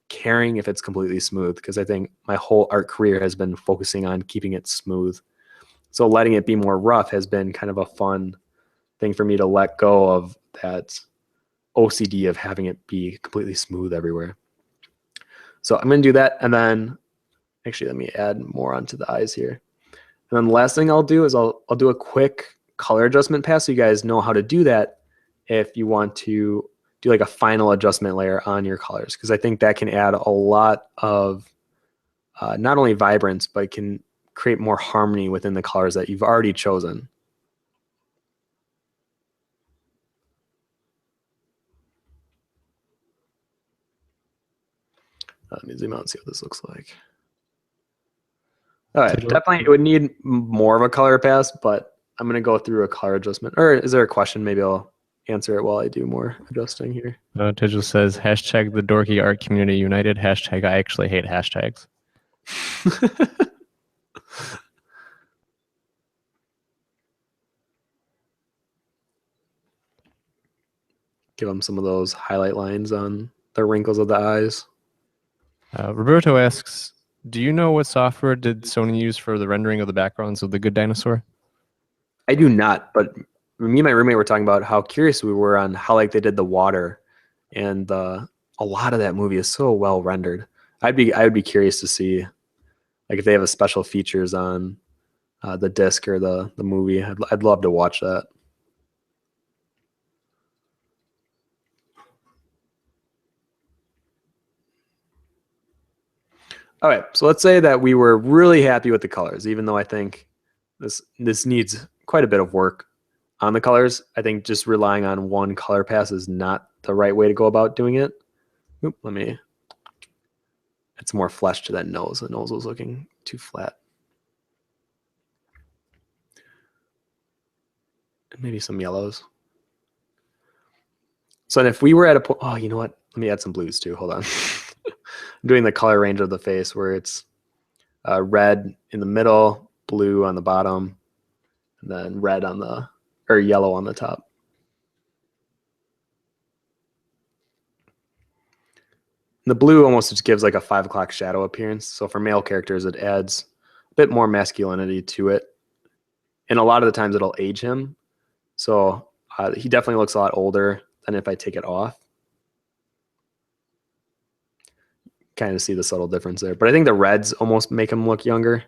caring if it's completely smooth, because I think my whole art career has been focusing on keeping it smooth. So letting it be more rough has been kind of a fun thing for me to let go of that OCD of having it be completely smooth everywhere. So I'm going to do that. And then actually, let me add more onto the eyes here. And then the last thing I'll do is I'll do a quick color adjustment pass so you guys know how to do that if you want to do like a final adjustment layer on your colors, because I think that can add a lot of not only vibrance, but it can create more harmony within the colors that you've already chosen. Let me zoom out and see what this looks like. All right, definitely it would need more of a color pass, but I'm going to go through a color adjustment. Or is there a question? Maybe I'll answer it while I do more adjusting here. Tigil says, hashtag the dorky art community united. Hashtag I actually hate hashtags. Give them some of those highlight lines on the wrinkles of the eyes. Roberto asks, do you know what software did Sony use for the rendering of the backgrounds of The Good Dinosaur? I do not, but me and my roommate were talking about how curious we were on how like they did the water, and a lot of that movie is so well rendered. I would be curious to see like if they have a special features on the disc or the movie. I'd love to watch that. All right, so let's say that we were really happy with the colors, even though I think this needs quite a bit of work on the colors. I think just relying on one color pass is not the right way to go about doing it. Oop, let me add some more flesh to that nose. The nose was looking too flat. And maybe some yellows. So then if we were at a point, oh, you know what? Let me add some blues too. Hold on. I'm doing the color range of the face where it's red in the middle, blue on the bottom, and then red on the, or yellow on the top. The blue almost just gives like a 5 o'clock shadow appearance. So for male characters, it adds a bit more masculinity to it. And a lot of the times it'll age him. So he definitely looks a lot older than if I take it off. Kind of see the subtle difference there. But I think the reds almost make him look younger.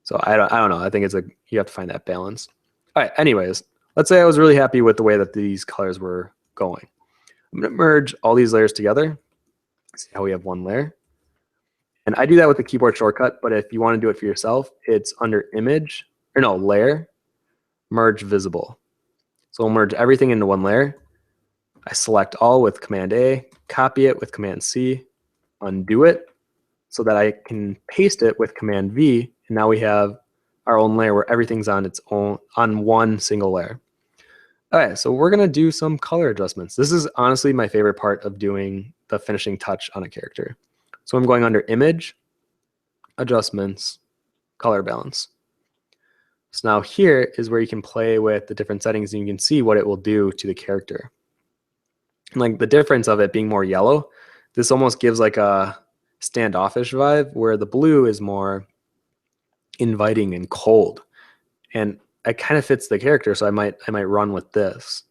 So I don't know. I think you have to find that balance. All right, anyways, let's say I was really happy with the way that these colors were going. I'm going to merge all these layers together. See how we have one layer. And I do that with the keyboard shortcut, but if you want to do it for yourself, it's under image, or no, layer, merge visible. So we'll merge everything into one layer. I select all with Command A, copy it with Command C, undo it so that I can paste it with Command V, and now we have our own layer where everything's on its own, on one single layer. All right, so we're gonna do some color adjustments. This is honestly my favorite part of doing the finishing touch on a character. So I'm going under Image, Adjustments, Color Balance. So now here is where you can play with the different settings and you can see what it will do to the character. And like the difference of it being more yellow, this almost gives like a standoffish vibe where the blue is more inviting and cold. And it kind of fits the character, so I might run with this.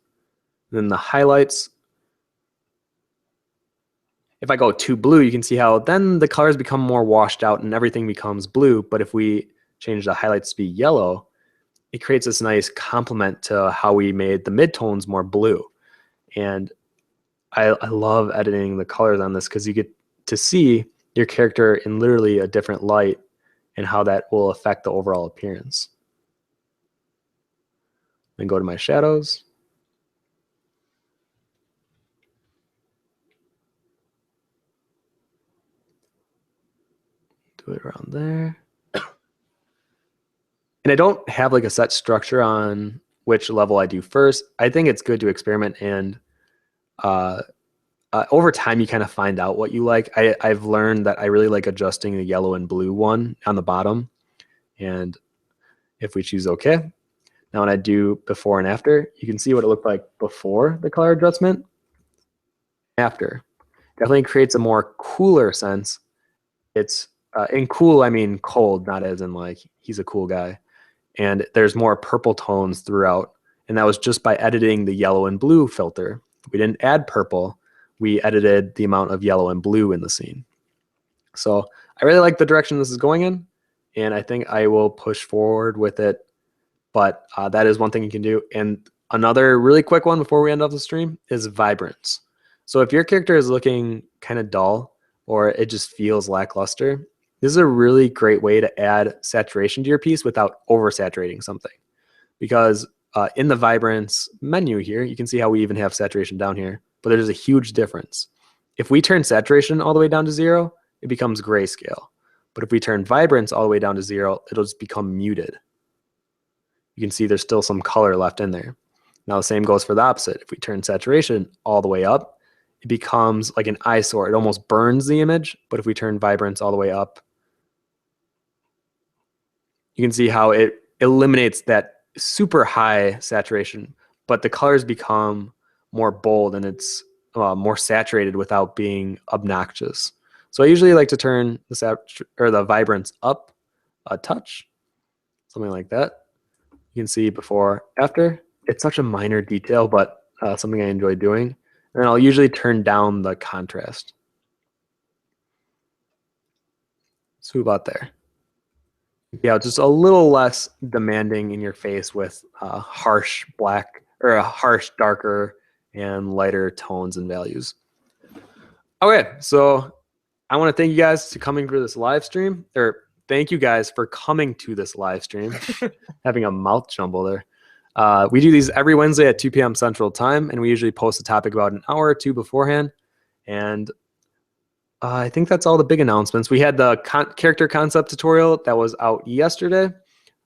And then the highlights, if I go too blue, you can see how then the colors become more washed out and everything becomes blue. But if we change the highlights to be yellow, it creates this nice complement to how we made the midtones more blue. And I love editing the colors on this because you get to see your character in literally a different light and how that will affect the overall appearance. Then go to my shadows. Do it around there. And I don't have like a set structure on which level I do first. I think it's good to experiment, and over time you kind of find out what you like. I've learned that I really like adjusting the yellow and blue one on the bottom. And if we choose OK, now when I do before and after, you can see what it looked like before the color adjustment. After. Definitely creates a more cooler sense. It's in cool, I mean cold, not as in like he's a cool guy. And there's more purple tones throughout. And that was just by editing the yellow and blue filter. We didn't add purple. We edited the amount of yellow and blue in the scene. So I really like the direction this is going in. And I think I will push forward with it. But that is one thing you can do. And another really quick one before we end off the stream is vibrance. So if your character is looking kind of dull or it just feels lackluster, this is a really great way to add saturation to your piece without oversaturating something. Because in the vibrance menu here, you can see how we even have saturation down here, but there's a huge difference. If we turn saturation all the way down to 0, it becomes grayscale. But if we turn vibrance all the way down to 0, it'll just become muted. You can see there's still some color left in there. Now the same goes for the opposite. If we turn saturation all the way up, it becomes like an eyesore. It almost burns the image. But if we turn vibrance all the way up, you can see how it eliminates that super high saturation, but the colors become more bold and it's more saturated without being obnoxious. So I usually like to turn the vibrance up a touch, something like that. You can see before, after. It's such a minor detail, but something I enjoy doing. And then I'll usually turn down the contrast. So about there. Yeah, just a little less demanding in your face with harsh black or a harsh darker and lighter tones and values. Okay, so I want to thank you guys for coming for this live stream, or thank you guys for coming to this live stream. Having a mouth jumble there. We do these every Wednesday at 2 p.m. Central Time, and we usually post a topic about an hour or two beforehand. And I think that's all the big announcements. We had the character concept tutorial that was out yesterday.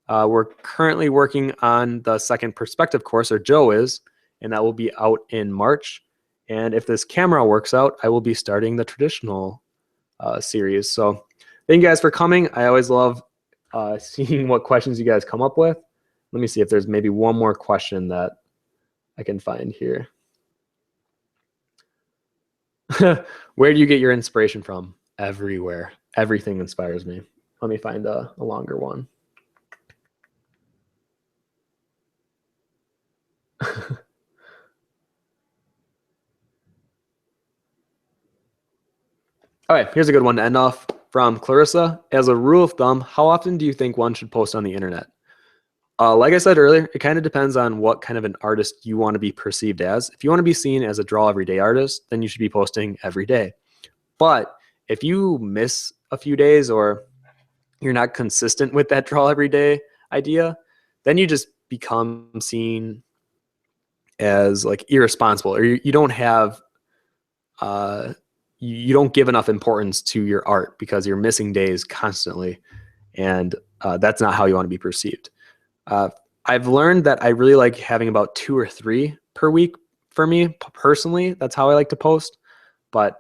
We're currently working on the second perspective course, or Joe is, and that will be out in March. And if this camera works out, I will be starting the traditional series. So thank you guys for coming. I always love seeing what questions you guys come up with. Let me see if there's maybe one more question that I can find here. Where do you get your inspiration from? Everywhere. Everything inspires me. Let me find a longer one. All right, here's a good one to end off from Clarissa. As a rule of thumb, how often do you think one should post on the internet? Like I said earlier, it kind of depends on what kind of an artist you want to be perceived as. If you want to be seen as a draw everyday artist, then you should be posting every day. But if you miss a few days or you're not consistent with that draw every day idea, then you just become seen as like irresponsible, or you don't have you don't give enough importance to your art because you're missing days constantly, and that's not how you want to be perceived. I've learned that I really like having about 2 or 3 per week for me personally. That's how I like to post, but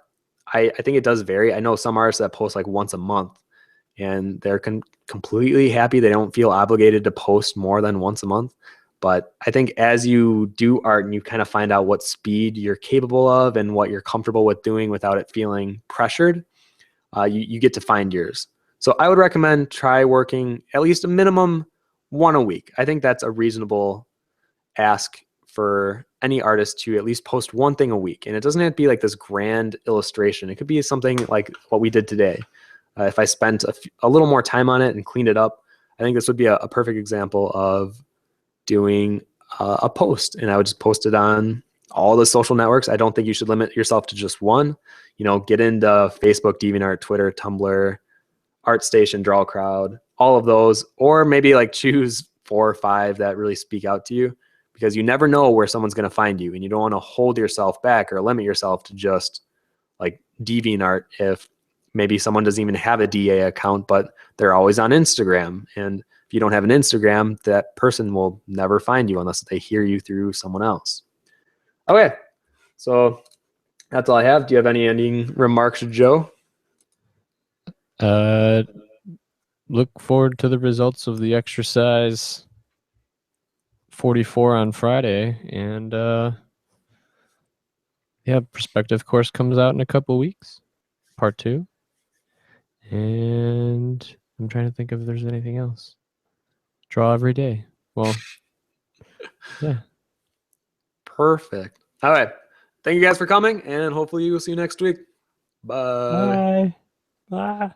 I think it does vary. I know some artists that post like once a month and they're completely happy. They don't feel obligated to post more than once a month. But I think as you do art and you kind of find out what speed you're capable of and what you're comfortable with doing without it feeling pressured, you get to find yours. So I would recommend try working at least a minimum 1 a week. I think that's a reasonable ask for any artist to at least post 1 thing a week. And it doesn't have to be like this grand illustration. It could be something like what we did today. If I spent a little more time on it and cleaned it up, I think this would be a perfect example of doing a post. And I would just post it on all the social networks. I don't think you should limit yourself to just one. You know, get into Facebook, DeviantArt, Twitter, Tumblr, ArtStation, DrawCrowd, all of those, or maybe like choose 4 or 5 that really speak out to you, because you never know where someone's going to find you, and you don't want to hold yourself back or limit yourself to just like DeviantArt if maybe someone doesn't even have a DA account, but they're always on Instagram. And if you don't have an Instagram, that person will never find you unless they hear you through someone else. Okay, so that's all I have. Do you have any ending remarks, Joe? Look forward to the results of the exercise 44 on Friday, and yeah, perspective course comes out in a couple weeks, part 2. And I'm trying to think if there's anything else. Draw every day. Well, yeah. Perfect. All right. Thank you guys for coming, and hopefully we'll see you next week. Bye. Bye. Bye.